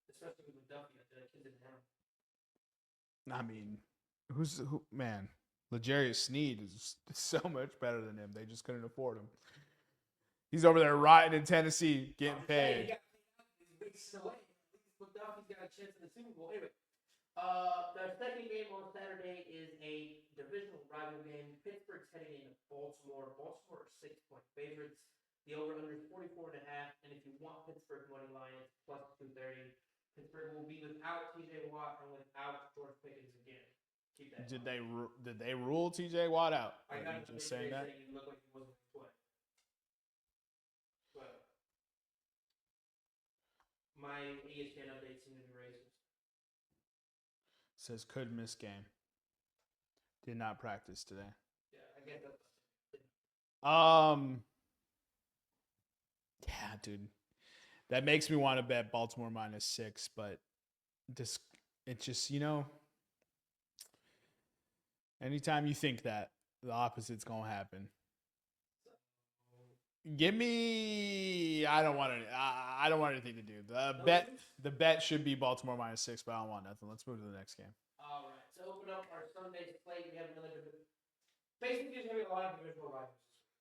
Especially with Duffy, the kid didn't have. I mean. Who man? L'Jarius Sneed is so much better than him. They just couldn't afford him. He's over there rotting in Tennessee, getting paid. Duffy's got a chance in the Super Bowl. Anyway, the second game on Saturday is a divisional rival game. Pittsburgh's heading into Baltimore. Baltimore are 6 point favorites. The over-under is 44.5, and if you want Pittsburgh money line, it's plus 230. Pittsburgh will be without T.J. Watt and without George Pickens again. Keep that. Did they rule TJ Watt out? I got you just saying that? He looked like he wasn't going to play. But my ESPN updates seem to be racist. Says could miss game. Did not practice today. Yeah, I get that. Yeah, dude. That makes me want to bet Baltimore -6, but it's just, anytime you think that, the opposite's going to happen. Give me. I don't want anything to do. The bet should be Baltimore -6, but I don't want nothing. Let's move to the next game. All right. To open up our Sunday slate, we have another. Basically, there's going to be a lot of divisional rivals.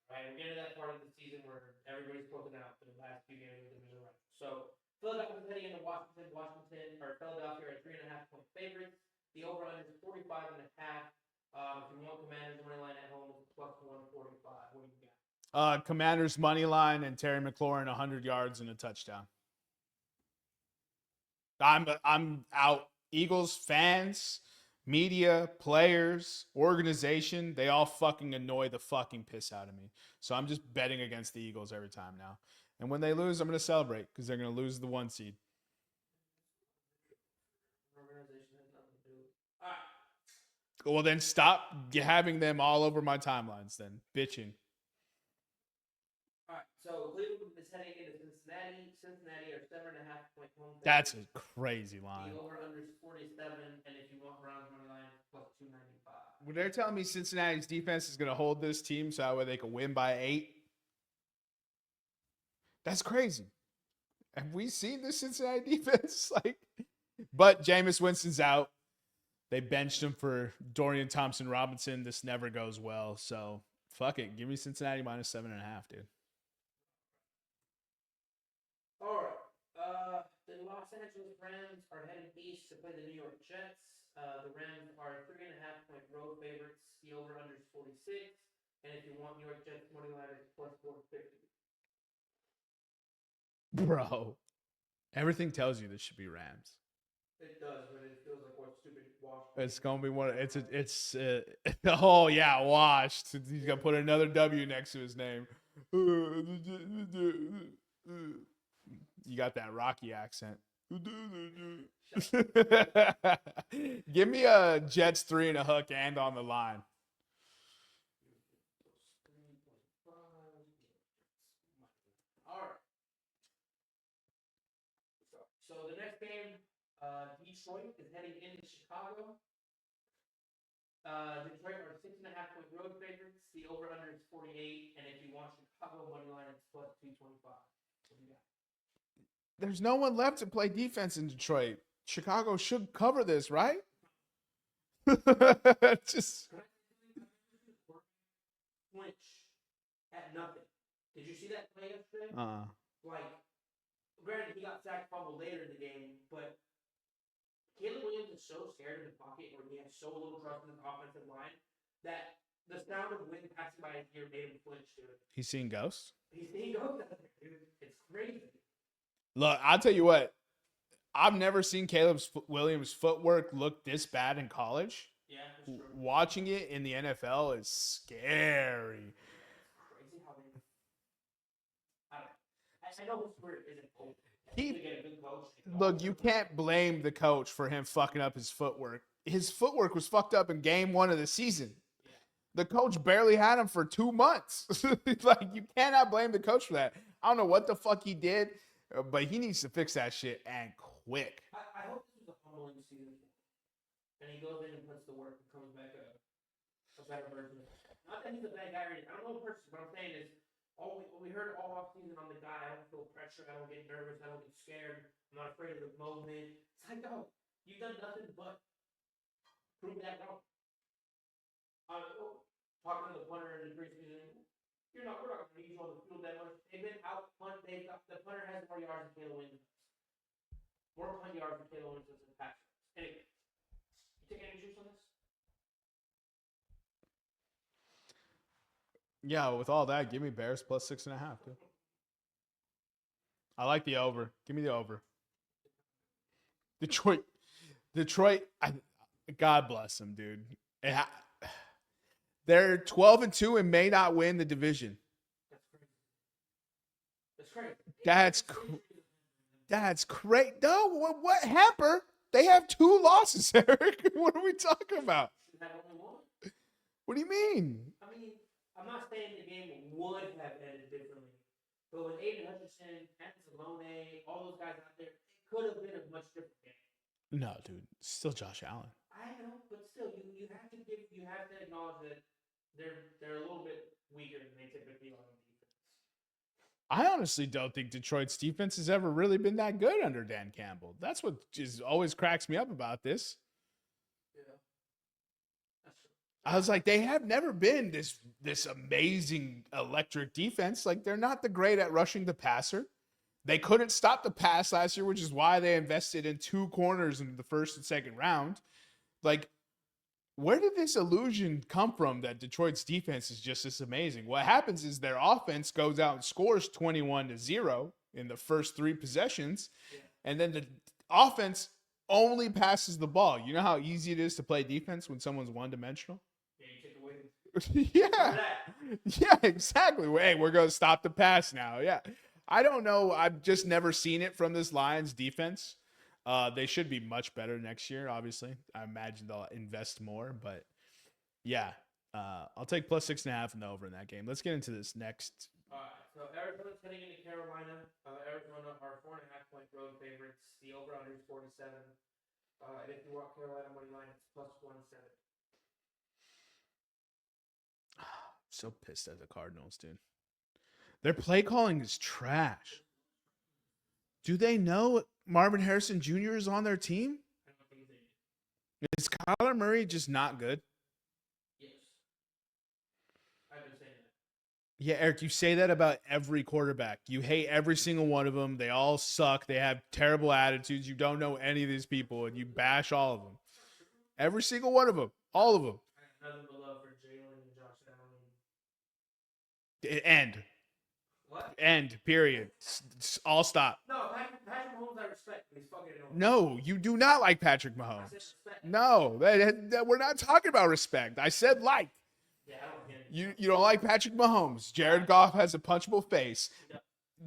Right, we're getting to that part of the season where everybody's broken out for the last few games of the divisional rivals. So Philadelphia's heading into Washington. Philadelphia are 3.5-point favorites. The over/under is 45.5. If you want Commanders money line at home, it's +145. What do you got? Commanders money line and Terry McLaurin 100 yards and a touchdown. I'm out. Eagles fans, media, players, organization, they all fucking annoy the fucking piss out of me. So I'm just betting against the Eagles every time now. And when they lose, I'm going to celebrate because they're going to lose the 1 seed. Organization has nothing to do with it. All right. Well, then stop having them all over my timelines then. Bitching. All right. So Cleveland is heading into Cincinnati. Cincinnati are 7.5-point home favorites. That's a crazy line. The over/under is 47, and if you want Browns money line, it's +295. When they're telling me Cincinnati's defense is going to hold this team so that way they can win by 8, that's crazy. Have we seen the Cincinnati defense? But Jameis Winston's out. They benched him for Dorian Thompson-Robinson. This never goes well. So, fuck it. Give me Cincinnati -7.5, dude. All right. The Los Angeles Rams are heading east to play the New York Jets. The Rams are 3.5-point road favorites. The over/under is 46. And if you want New York Jets money line, it's +450. Bro, everything tells you this should be Rams. It does, but it feels like what stupid wash. It's gonna be one. Oh yeah, washed. He's gonna put another W next to his name. You got that Rocky accent. Give me a Jets 3 and a hook and on the line. All right. So the next game, Detroit is heading into Chicago. Detroit are 6.5-point road favorites. The over/under is 48, and if you want Chicago money line, it's +225. What do you got? There's no one left to play defense in Detroit. Chicago should cover this, right? Just Flinch at nothing. Did you see that play yesterday? Granted, he got sacked fumble later in the game, but Caleb Williams is so scared in the pocket, or he has so little trust in his offensive line that the sound of wind passing by his ear made him flinch, dude. He's seen ghosts. He's seeing ghosts out there, dude. It's crazy. Look, I'll tell you what. I've never seen Caleb Williams' footwork look this bad in college. Yeah, that's true. Watching it in the NFL is scary. It's crazy how they. I know his career isn't over. Look, you can't blame the coach for him fucking up his footwork. His footwork was fucked up in game 1 of the season. Yeah. The coach barely had him for 2 months. You cannot blame the coach for that. I don't know what the fuck he did, but he needs to fix that shit and quick. I hope this was a humbling season. And he goes in and puts the work and comes back a better version. Not that he's a bad guy or anything. I don't know the person. What I'm saying is, we heard all off season on the guy. I don't feel pressure. I don't get nervous. I don't get scared. I'm not afraid of the moment. It's like, no, you've done nothing but prove that wrong. Talking to the punter in the preseason, we're not going to use you on the field that much. They've been out punt. The punter has more yards than Caleb Williams. More punt yards than Caleb Williams than pass. Anyway, you take any juice on this? Yeah, with all that, give me Bears +6.5, dude. I like the over. Give me the over. Detroit. God bless them, dude. They're 12-2 and may not win the division. That's crazy. That's great. No, what Hamper? They have 2 losses, Eric. What are we talking about? What do you mean? I mean, I'm not saying the game would have ended differently, but with Aiden Hutchinson, Anzalone, all those guys out there, it could have been a much different game. No, dude, still Josh Allen. I know, but still, you have to acknowledge that they're a little bit weaker than they typically are on defense. I honestly don't think Detroit's defense has ever really been that good under Dan Campbell. That's what always cracks me up about this. Yeah, that's true. I was like, they have never been this amazing electric defense. Like, they're not the great at rushing the passer. They couldn't stop the pass last year, which is why they invested in 2 corners in the first and second round. Like, where did this illusion come from that Detroit's defense is just this amazing? What happens is their offense goes out and scores 21-0 in the first 3 possessions, and then the offense only passes the ball. You know how easy it is to play defense when someone's one-dimensional? Yeah, you take away. Yeah, exactly. Hey, we're going to stop the pass now. Yeah. I don't know. I've just never seen it from this Lions defense. They should be much better next year, obviously. I imagine they'll invest more, but yeah. I'll take plus 6.5 and the over in that game. Let's get into this next. All right, so Arizona's heading into Carolina. Arizona are 4.5-point road favorites. The over-under is 47. And if you want Carolina money line, it's plus 170. So pissed at the Cardinals, dude. Their play calling is trash. Do they know Marvin Harrison Jr. is on their team? I don't think they do. Is Kyler Murray just not good? Yes. I've been saying that. Yeah, Eric, you say that about every quarterback. You hate every single one of them. They all suck. They have terrible attitudes. You don't know any of these people, and you bash all of them. Every single one of them. All of them. I have nothing but love for Jalen and Josh Allen. End. What? End. Period. All stop. No, Patrick Mahomes I respect, but he's fucking annoying. No, you do not like Patrick Mahomes. No, we're not talking about respect. I said like. Yeah, I don't get it. You don't like Patrick Mahomes. Jared Goff has a punchable face.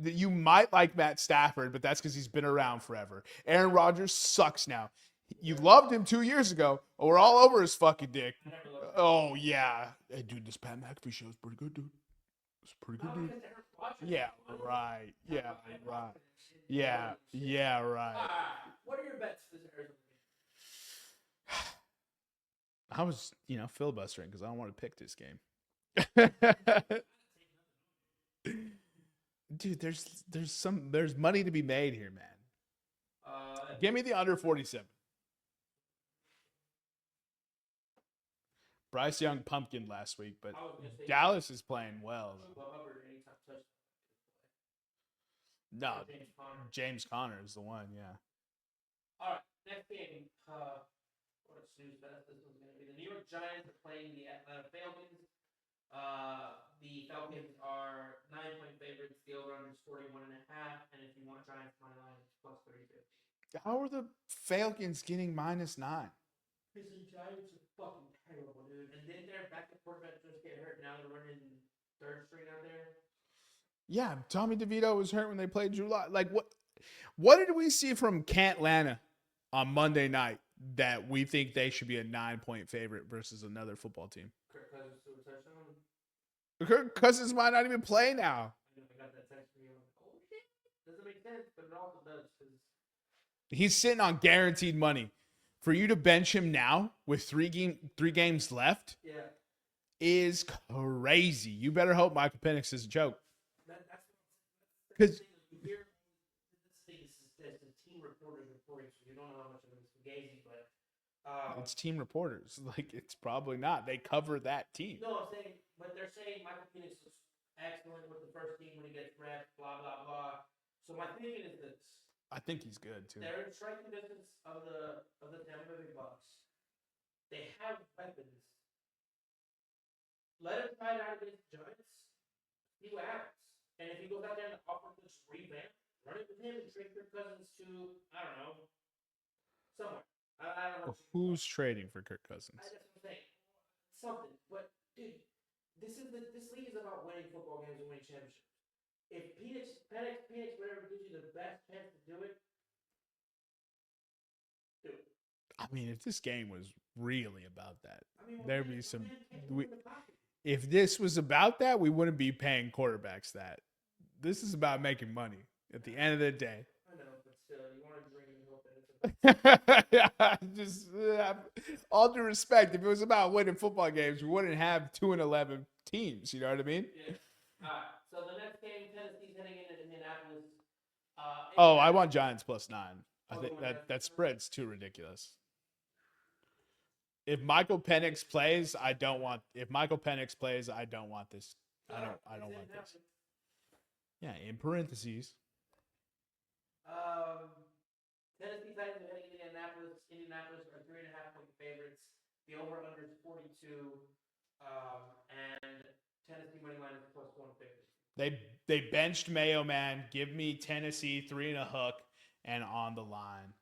You might like Matt Stafford, but that's because he's been around forever. Aaron Rodgers sucks now. You loved him 2 years ago. But we're all over his fucking dick. Oh, yeah. Hey, dude, this Pat McAfee show is pretty good, dude. It's pretty good, dude. Yeah, right. Yeah, right. Yeah, right. What are your bets this Arizona game? I was, filibustering because I don't want to pick this game. Dude, there's money to be made here, man. Give me the under 47. Bryce Young pumpkin last week, but Dallas is playing well. No, James Conner is the one, yeah. All right, next game. What a snooze fest this one's going to be. The New York Giants are playing the Atlanta Falcons. The Falcons are 9-point favorites. The over-under is 41.5. And if you want Giants money line, it's plus 350. How are the Falcons getting -9? Because the Giants are fucking terrible, dude. And then their backup quarterback just get hurt. Now they're running third string out there. Yeah, Tommy DeVito was hurt when they played July. Like, what did we see from Cantlanta on Monday night that we think they should be a 9-point favorite versus another football team? Kirk Cousins to a touchdown. Kirk Cousins might not even play now. I got that text from you. Oh, shit. Doesn't make sense, but it also does. He's sitting on guaranteed money. For you to bench him now with three games left is crazy. You better hope Michael Penix is a joke. Because this is team reporters reporting, so you don't know how much of it is fugazi, but it's team reporters. Like, it's probably not. They cover that team. No, I'm saying, but they're saying Michael Penix is excellent with the first team when he gets reps, blah blah blah. So my thinking is this. I think he's good too. They're in striking distance of the Tampa Bay Bucks. They have weapons. Let him try it out against the Giants. See what happens. And if he goes out there and the offense just revamp, run it with him and trade Kirk Cousins to, I don't know, somewhere. I I don't know. Who's trading for Kirk Cousins? That's what I'm saying. Something, but dude, this league is about winning football games and winning championships. If Phoenix, whatever gives you the best chance to do it, do it. I mean, if this game was really about that, I mean, there'd be some. If this was about that, we wouldn't be paying quarterbacks that. This is about making money at the end of the day. I know, but still, you want to bring me hope that it's Yeah, just all due respect, if it was about winning football games, we wouldn't have 2-11 teams. You know what I mean? Yeah. All right. So the next game, Tennessee's heading into Indianapolis. Oh, I want Giants +9. I think that spread's too ridiculous. If Michael Penix plays, I don't want. If Michael Penix plays, I don't want this. I don't want this. Yeah, in parentheses. Tennessee Titans are heading to Indianapolis. Indianapolis are 3.5-point favorites. The over/under is 42, and Tennessee money line is +1 favorite. They benched Mayo, man. Give me Tennessee 3 and a hook and on the line.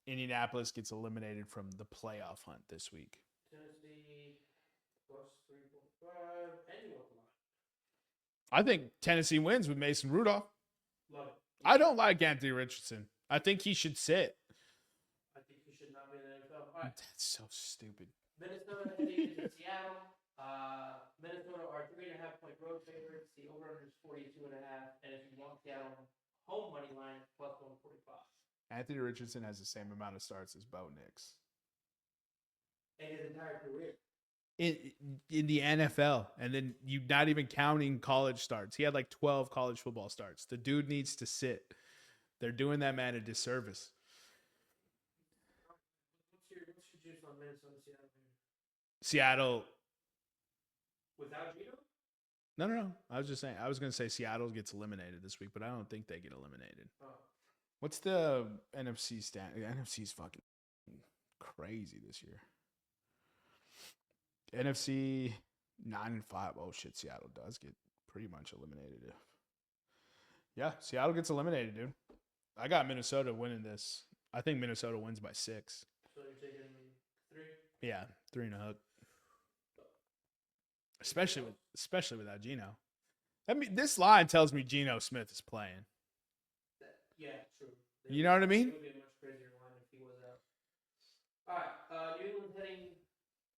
Indianapolis gets eliminated from the playoff hunt this week. Tennessee +3.5, and you want the line. I think Tennessee wins with Mason Rudolph. Love it. I don't like Anthony Richardson. I think he should sit. I think he should not be in the NFL. All right. That's so stupid. Minnesota heading into Seattle. Minnesota are 3.5-point road favorites. The over/under is 42.5, and if you want Seattle home money line, +145. Anthony Richardson has the same amount of starts as Bo Nix. And his entire career. In the NFL, and then you not even counting college starts. He had like 12 college football starts. The dude needs to sit. They're doing that man a disservice. What's your juice on Minnesota, Seattle. Without Gino? No. I was just saying. I was going to say Seattle gets eliminated this week, but I don't think they get eliminated. Oh. What's the NFC stand? The NFC's fucking crazy this year. NFC 9-5. Oh shit, Seattle does get pretty much eliminated. Yeah, Seattle gets eliminated, dude. I got Minnesota winning this. I think Minnesota wins by 6. So you're taking 3? Yeah, 3 and a hook. Especially without Geno. I mean, this line tells me Geno Smith is playing. Yeah, true. You know what I mean? It would be a much crazier line if he was out. All right, New England heading.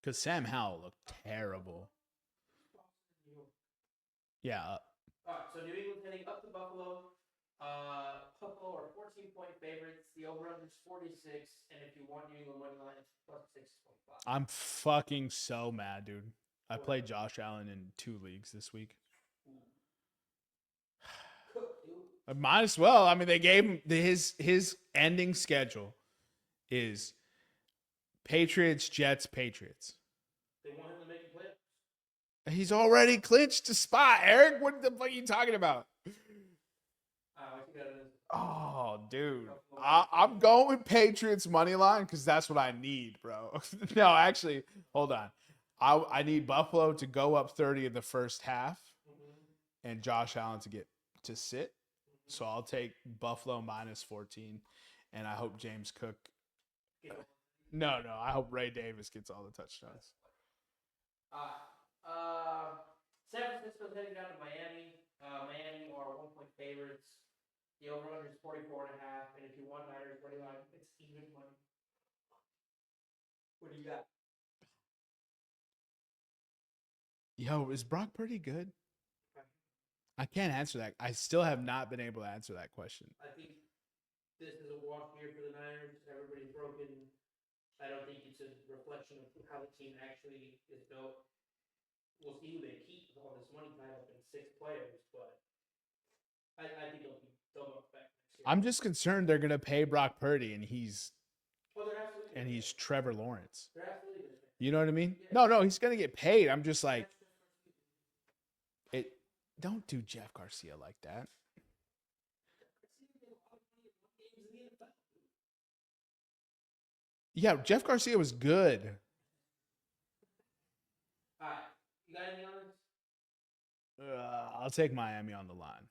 Because Sam Howell looked terrible. Yeah. All right, so New England heading up to Buffalo. Buffalo are 14-point favorites. The over/under is 46, and if you want New England money line, it's +6.5. I'm fucking so mad, dude. I played Josh Allen in 2 leagues this week. I might as well. I mean, they gave him his ending schedule is Patriots, Jets, Patriots. They want him to make a play. He's already clinched a spot, Eric. What the fuck are you talking about? Oh, dude. I'm going with Patriots money line because that's what I need, bro. No, actually, hold on. I need Buffalo to go up 30 in the first half and Josh Allen to sit. So I'll take Buffalo -14, and I hope James Cook. No. I hope Ray Davis gets all the touchdowns. San Francisco's heading down to Miami. Miami are 1-point favorites. The over/under is 44.5, and if you want Niners money line, it's even money. What do you got? Yo, is Brock Purdy good? I can't answer that. I still have not been able to answer that question. I think this is a walk year for the Niners. Everybody's broken. I don't think it's a reflection of how the team actually is built. We'll see who they keep with all this money tied up in 6 players, but I think they'll bounce back next year. I'm just concerned they're gonna pay Brock Purdy and he's Trevor Lawrence. They're absolutely gonna pay. You know what I mean? Yeah. No, he's gonna get paid. I'm just like, don't do Jeff Garcia like that. Yeah, Jeff Garcia was good. All right, you got anything on this? I'll take Miami on the line.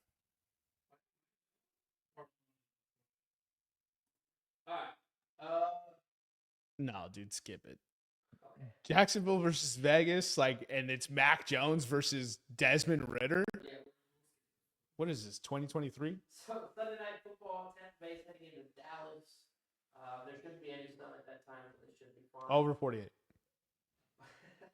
All right. No, dude, skip it. Okay. Jacksonville versus Vegas, and it's Mac Jones versus Desmond Ritter. Yeah. What is this? 2023? So Sunday night football, Tampa Bay heading into Dallas. There shouldn't be any sun at that time, so they should be fine. Over 48.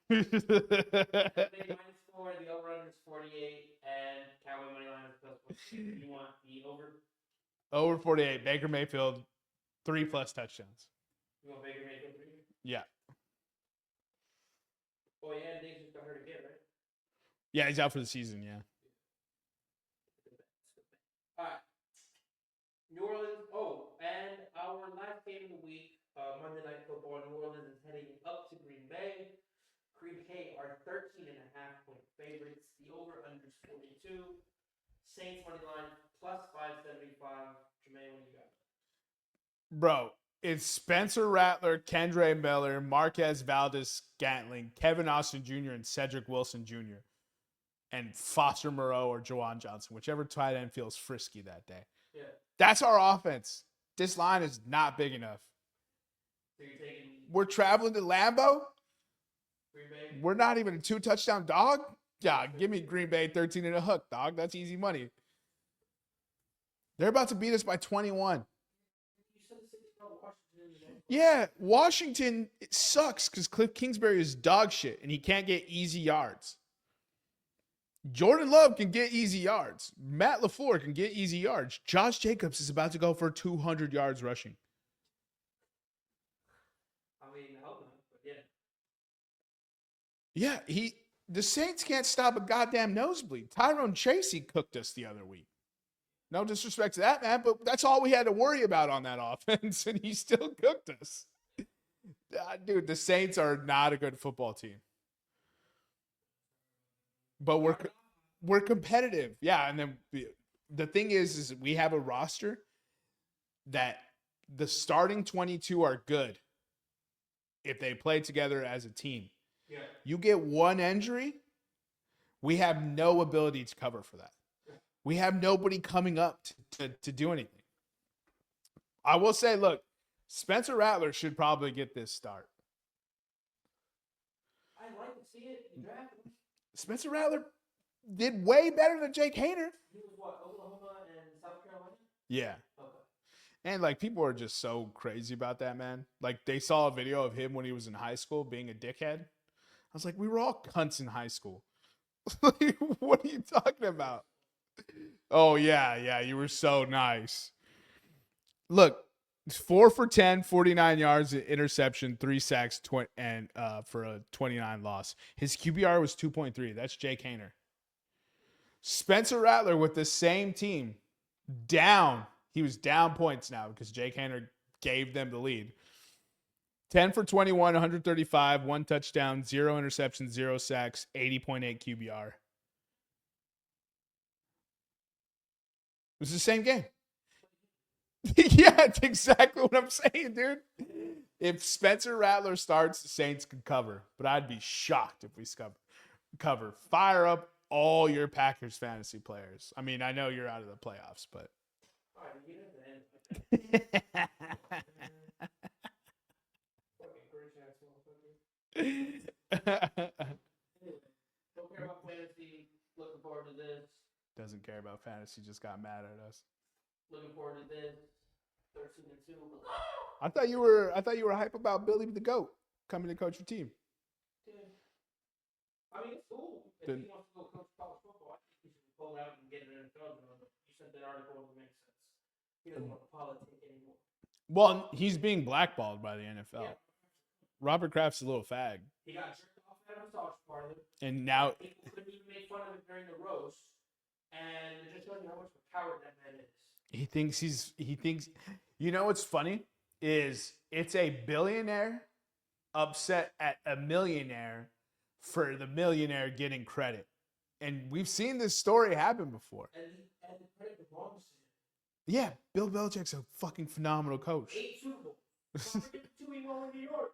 -4, the over-under is 48, and Cowboy money line is +1. You want the over? Over 48. Baker Mayfield, 3+ touchdowns. You want Baker Mayfield 3? Yeah. Oh yeah, Diggs just got hurt again, right? Yeah, he's out for the season, yeah. All right. New Orleans. Oh, and our last game of the week, Monday Night Football. New Orleans is heading up to Green Bay. Green Bay are 13.5-point favorites. The over/under is 42. Saints money line +575. Jermaine, what do you got? Bro, it's Spencer Rattler, Kendre Miller, Marquez Valdez-Scantling, Kevin Austin Jr., and Cedric Wilson Jr., and Foster Moreau or Jawan Johnson, whichever tight end feels frisky that day. Yeah. That's our offense. This line is not big enough. So you're taking We're traveling to Lambeau. Green Bay? We're not even a 2-touchdown dog. Yeah, give me Green Bay 13 and a hook, dog. That's easy money. They're about to beat us by 21. You said the same about Washington. Yeah, Washington, it sucks because Cliff Kingsbury is dog shit and he can't get easy yards. Jordan Love can get easy yards. Matt LaFleur can get easy yards. Josh Jacobs is about to go for 200 yards rushing. I mean, I hope not, but yeah. Yeah, the Saints can't stop a goddamn nosebleed. Tyrone Tracy cooked us the other week. No disrespect to that man, but that's all we had to worry about on that offense, and he still cooked us. Dude, the Saints are not a good football team. But we're competitive. Yeah, and then the thing is we have a roster that the starting 22 are good if they play together as a team. Yeah. You get one injury, we have no ability to cover for that. We have nobody coming up to do anything. I will say, look, Spencer Rattler should probably get this start. I'd like to see it. You draft him. Spencer Rattler did way better than Jake Hayner. He was what, Oklahoma and South Carolina? Yeah. Okay. And people are just so crazy about that, man. They saw a video of him when he was in high school being a dickhead. I was like, we were all cunts in high school. What are you talking about? Oh, yeah, you were so nice. Look, 4 for 10, 49 yards, interception, 3 sacks, and for a 29 loss. His QBR was 2.3. That's Jake Hayner. Spencer Rattler with the same team, down. He was down points now because Jake Hayner gave them the lead. 10 for 21, 135, 1 touchdown, 0 interceptions, 0 sacks, 80.8 QBR. It was the same game. Yeah, it's exactly what I'm saying, dude. If Spencer Rattler starts, the Saints could cover, but I'd be shocked if we cover. Fire up all your Packers fantasy players. I mean, I know you're out of the playoffs, but. All right, you know that. Don't care about fantasy. Looking forward to this. Doesn't care about fantasy. Just got mad at us. Looking forward to this. 13-2. I thought you were hype about Billy the Goat coming to coach your team. Yeah. I mean, it's cool. If he wants to go coach college football, I think he should pull out and get an NFL job. You sent that article, it makes sense. He doesn't want to politic anymore. Well, he's being blackballed by the NFL. Yeah. Robert Kraft's a little fag. He got jerked off at a massage parlor. And now People couldn't even make fun of him during the roast. And it just shows you how much of a coward that man is. he thinks, you know what's funny is it's a billionaire upset at a millionaire for the millionaire getting credit. And we've seen this story happen before. And the credit belongs to him. Yeah, Bill Belichick's a fucking phenomenal coach. 8 Super Bowls. Don't forget the 2 he won in New York.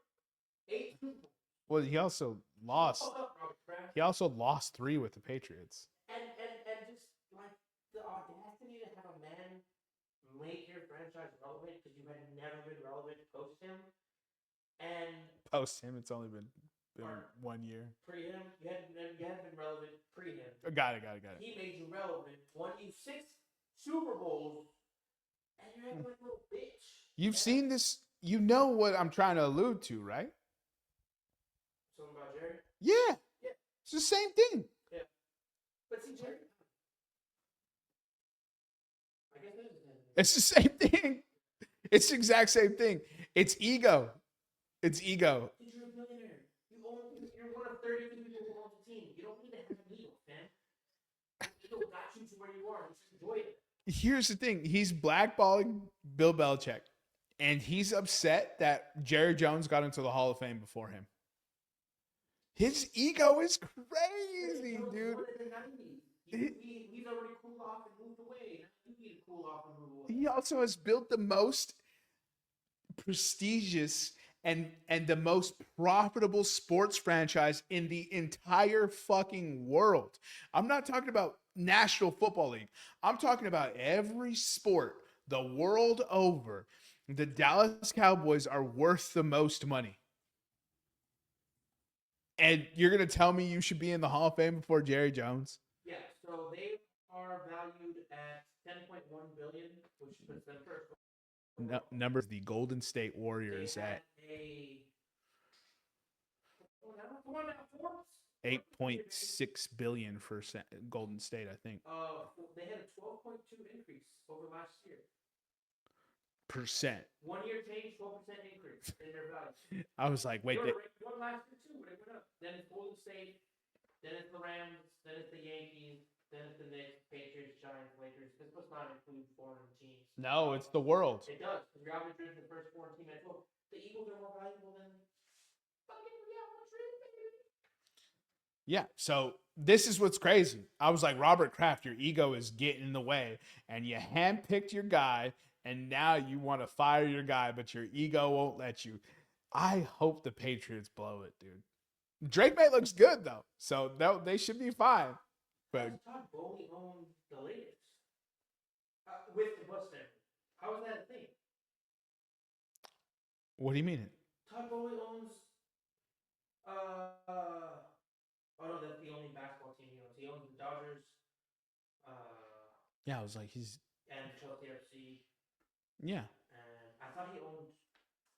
8 Super Bowls. Well, he also lost. Hold up, Robert Kraft. He also lost 3 with the Patriots. And just like the audacity to have a man make your franchise relevant because you had never been relevant post him. And Post him, it's only been Or- 1 year. pre him, you hadn't been relevant pre him. Got it. He made you relevant, won you 6 Super Bowls, and you're acting like a little bitch. You've Yeah. seen this. You know what I'm trying to allude to, right? Something about Jerry? Yeah. Yeah. It's the same thing. But see, Jerry, I guess it is. It's the same thing. It's the exact same thing. It's ego. It's ego. Dude, you're a millionaire. You're one of 32 people who owns the team. You don't need to have an ego, man. Ego got you to where you are. Just enjoy it. Here's the thing. He's blackballing Bill Belichick, and he's upset that Jerry Jones got into the Hall of Fame before him. His ego is crazy, dude. He's already cooled off and moved away. You need to cool off and move away. He also has built the most prestigious and the most profitable sports franchise in the entire fucking world. I'm not talking about National Football League. I'm talking about every sport the world over. The Dallas Cowboys are worth the most money. And you're going to tell me you should be in the Hall of Fame before Jerry Jones? Yeah, so they are valued at $10.1 billion, which puts them first. Numbers the Golden State Warriors at 8.6 billion for Golden State, I think. They had a 12.2 increase over last year. Percent. 1 year change, 12% increase in their value. I was like, wait. They won last year too, but it went up. Then it's Golden State, then it's the Rams, then it's the Yankees, then it's the Knicks, Patriots, Giants, Lakers. This does not include foreign teams. No, it's the world. It does. Because Real Madrid is the first foreign team at 12. The Eagles are more valuable than fucking Real Madrid, baby. Yeah, so this is what's crazy. I was like, Robert Kraft, your ego is getting in the way, and you handpicked your guy, and now you want to fire your guy, but your ego won't let you. I hope the Patriots blow it, dude. Drake May looks good, though, so they should be fine. But Todd Bowley owned the Lakers with the Bucks family. How is that a thing? What do you mean? Todd Bowley owns. Oh no, that's the only basketball team he owns. He owns the Dodgers. Yeah, I was like, he's. And Chelsea FC. Yeah. And I thought he owned.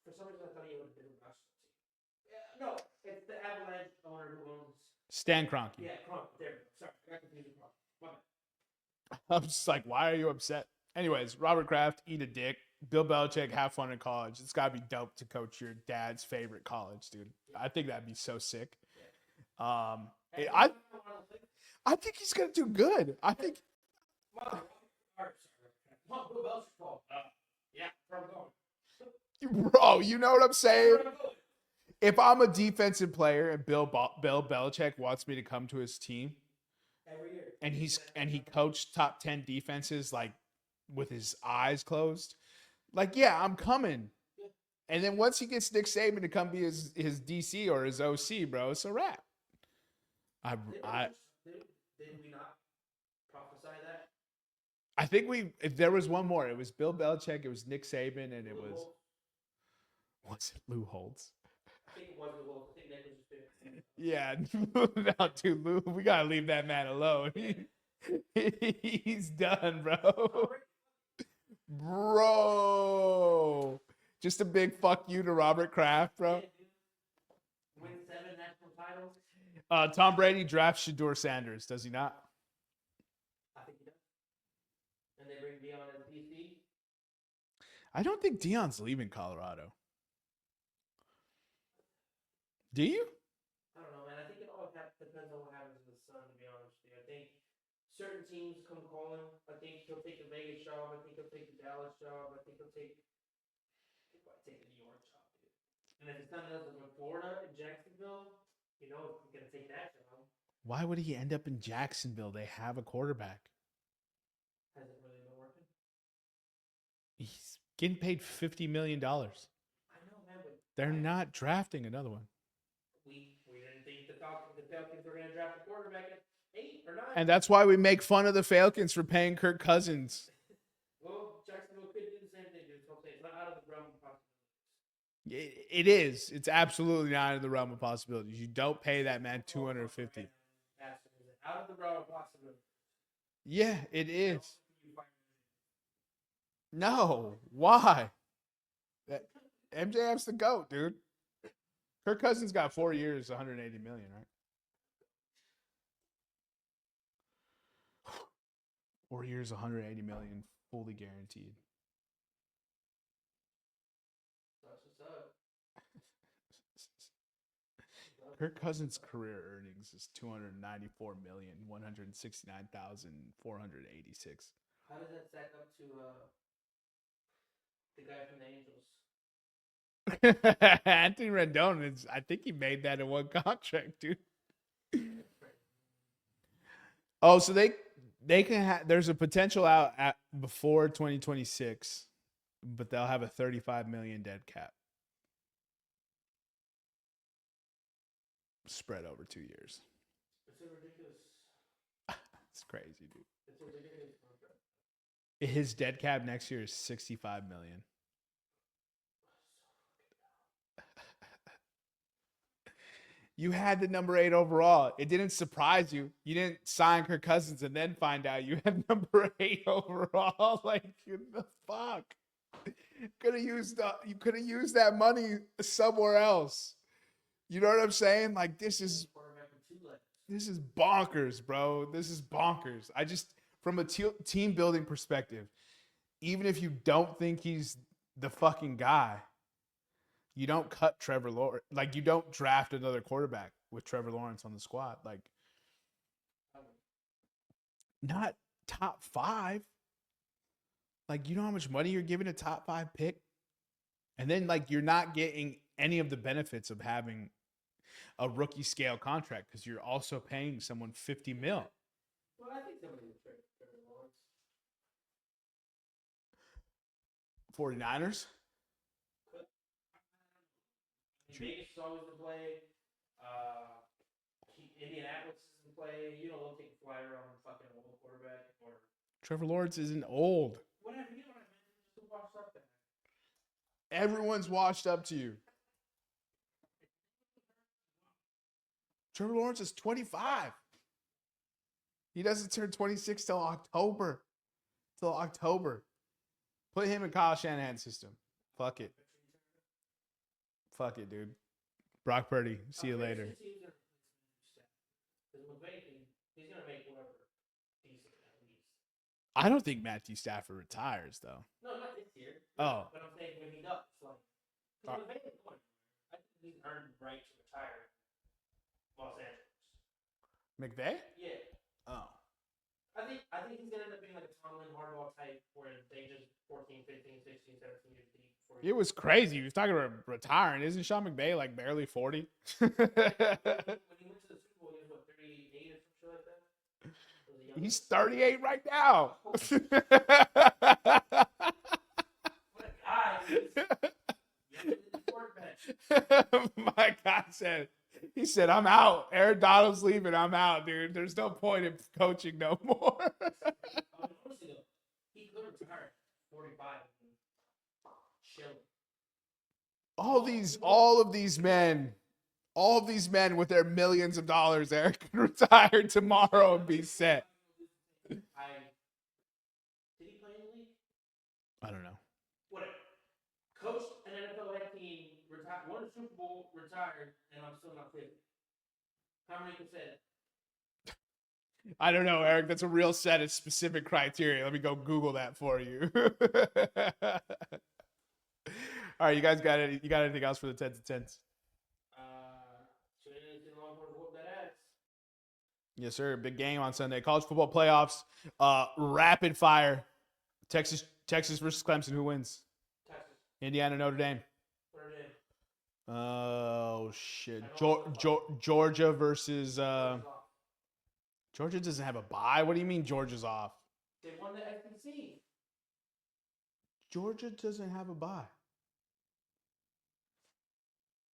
For some reason, I thought he owned a different basketball team. No, it's the Avalanche owner who owns. Stan Kroenke. Yeah, Kroenke. There we go. Sorry, I got confused with Kroenke. My bad. I'm just like, why are you upset? Anyways, Robert Kraft, eat a dick. Bill Belichick, have fun in college. It's got to be dope to coach your dad's favorite college, dude. I think that'd be so sick. I think he's going to do good. I think. Bro, you know what I'm saying? If I'm a defensive player and Bill Belichick wants me to come to his team, every year, and he coached top 10 defenses like with his eyes closed, like, yeah, I'm coming. And then once he gets Nick Saban to come be his DC or his OC, bro, it's a wrap. Did we not prophesy that? I think if there was one more, it was Bill Belichick, it was Nick Saban, and it was Lou Holtz? I think it was Lou Holtz. I think Nick was just there. Yeah, no, dude, Lou, we gotta leave that man alone. He's done, bro. Bro, just a big fuck you to Robert Kraft, bro. Win 7 national titles. Tom Brady drafts Shedeur Sanders, does he not? I think he does. And they bring Deion as DC. I don't think Deion's leaving Colorado. Do you? I don't know, man. I think it all depends on what happens with his son, to be honest with you. I think certain teams come calling. I think he'll take the Vegas job. I think he'll take the Dallas job. I think he'll take the New York job, dude. And if his son ends up in Florida, in Jacksonville, you know he's going to take that job. Why would he end up in Jacksonville? They have a quarterback. Has it really been working? He's getting paid $50 million. I know, man, but they're not drafting another one. We didn't think the Falcons were going to draft a quarterback at 8 or 9. And that's why we make fun of the Falcons for paying Kirk Cousins. Well, Jacksonville could do the same thing, dude. It's not out of the realm of possibility. It is. It's absolutely not in the realm of possibilities. You don't pay that man 250. Out of the realm of possibility. Yeah, it is. No, why? MJF's the GOAT, dude. Kirk Cousins got 4 years, 180 million, right? 4 years, 180 million, fully guaranteed. That's what's up. Kirk Cousins' career earnings is 294,169,486. How does that stack up to the guy from the Angels? Anthony Rendon is. I think he made that in one contract, dude. Oh, so they can have. There's a potential out at before 2026, but they'll have a 35 million dead cap spread over 2 years. It's ridiculous. It's crazy, dude. It's a ridiculous contract. His dead cap next year is 65 million. You had the number 8 overall. It didn't surprise you. You didn't sign Kirk Cousins and then find out you had number 8 overall. Like, the fuck? You could have used that money somewhere else. You know what I'm saying? Like, this is bonkers, bro. This is bonkers. I just, from a team building perspective, even if you don't think he's the fucking guy, you don't cut Trevor Lawrence. Like, you don't draft another quarterback with Trevor Lawrence on the squad. Like, not top 5. Like, you know how much money you're giving a top 5 pick? And then, like, you're not getting any of the benefits of having a rookie scale contract because you're also paying someone $50 million. Well, I think somebody would trade Trevor Lawrence. 49ers? Vegas is always in play. Indianapolis is in play. You know, they'll take a flyer on fucking old quarterback or Trevor Lawrence isn't old. whatever. You know what I mean? Just washed up there. Everyone's washed up to you. Trevor Lawrence is 25. He doesn't turn 26 till October. Put him in Kyle Shanahan's system. Fuck it. Fuck it, dude. Brock Purdy. See you later. He's going to make whatever decent at least. I don't think Matthew Stafford retires, though. No, not this year. Oh. But I'm saying when he does. Like, because McVay is going. I think he's earned the right to retire Los Angeles. McVay? Yeah. Oh. I think he's going to end up being like a Tomlin Hardball type where they just 14, 15, 16, 17 years deep. It was crazy. He was talking about retiring. Isn't Sean McVay like barely 40? When he went to the Super Bowl, he was what, 38 or some shit like that? He's 38 right now. What a guy. My God said, he said, I'm out. Aaron Donald's leaving. I'm out, dude. There's no point in coaching no more. He could retire 45. All of these men with their millions of dollars, Eric, can retire tomorrow and be set. Did he play in the league? I don't know. Whatever. Coached an NFL team, won a Super Bowl, retired, and I'm still not 50. How many can say that? I don't know, Eric. That's a real set of specific criteria. Let me go Google that for you. All right, you guys got it. You got anything else for the 10 to 10s? Yes, sir. Big game on Sunday. College football playoffs. Rapid fire. Texas versus Clemson. Who wins? Texas. Indiana, Notre Dame. Notre Dame. Oh shit. Georgia versus. Georgia doesn't have a bye. What do you mean Georgia's off? They won the SEC. Georgia doesn't have a bye.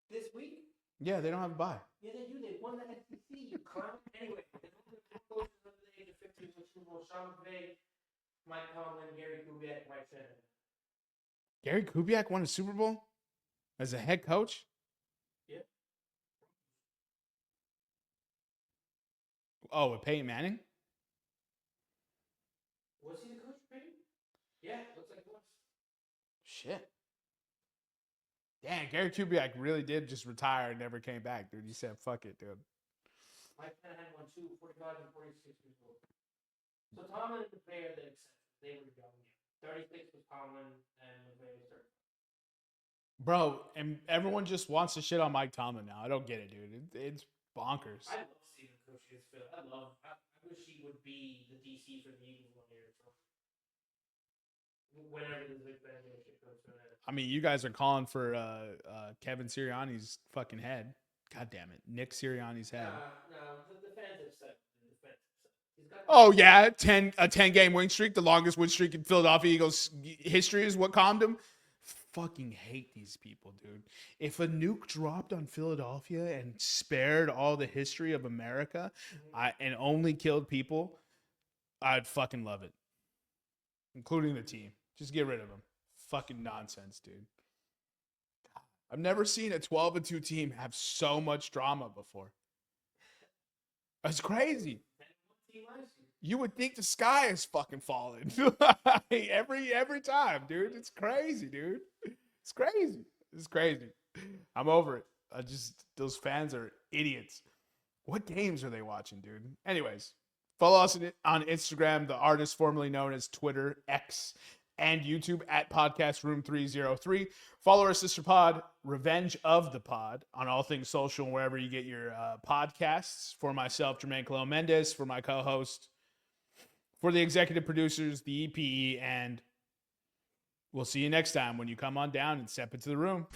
This week? Yeah, they don't have a bye. Yeah, they do. They won the SEC, you clown. Anyway, the coaches under the age of 15 won Super Bowl. Sean McVay, Mike Tomlin, Gary Kubiak, Mike Shanahan. Gary Kubiak won a Super Bowl? As a head coach? Yeah. Oh, with Peyton Manning? Was he the coach for Peyton? Yeah, looks like he was. Shit. Damn, Gary Kubiak really did just retire and never came back, dude. He said, fuck it, dude. Mike Penn had one too, 45 and 46 years old. So Tomlin and McVay are the exception. They were young. 36 was Tomlin and McVay was 30. Bro, and everyone just wants to shit on Mike Tomlin now. I don't get it, dude. It's bonkers. I love seeing him coach against Phil. I wish he would be the DC for the Eagles one year. So whenever this Big Ben shit comes to an end. I mean, you guys are calling for Kevin Sirianni's fucking head. God damn it. Nick Sirianni's head. No, the fans have said. Oh, yeah. A 10-game win streak, the longest win streak in Philadelphia Eagles history is what calmed him. Fucking hate these people, dude. If a nuke dropped on Philadelphia and spared all the history of America and only killed people, I'd fucking love it. Including the team. Just get rid of them. Fucking nonsense, dude. I've never seen a 12-2 team have so much drama before. That's crazy. You would think the sky is fucking falling every time, dude. It's crazy, dude. It's crazy. It's crazy. I'm over it. Those fans are idiots. What games are they watching, dude? Anyways, follow us on Instagram, the artist formerly known as Twitter, X, and YouTube at Podcast Room303. Follow our sister pod, Revenge of the Pod, on all things social and wherever you get your podcasts. For myself, Jermaine Colon Mendez, for my co-host, for the executive producers, the EPE, and we'll see you next time when you come on down and step into the room.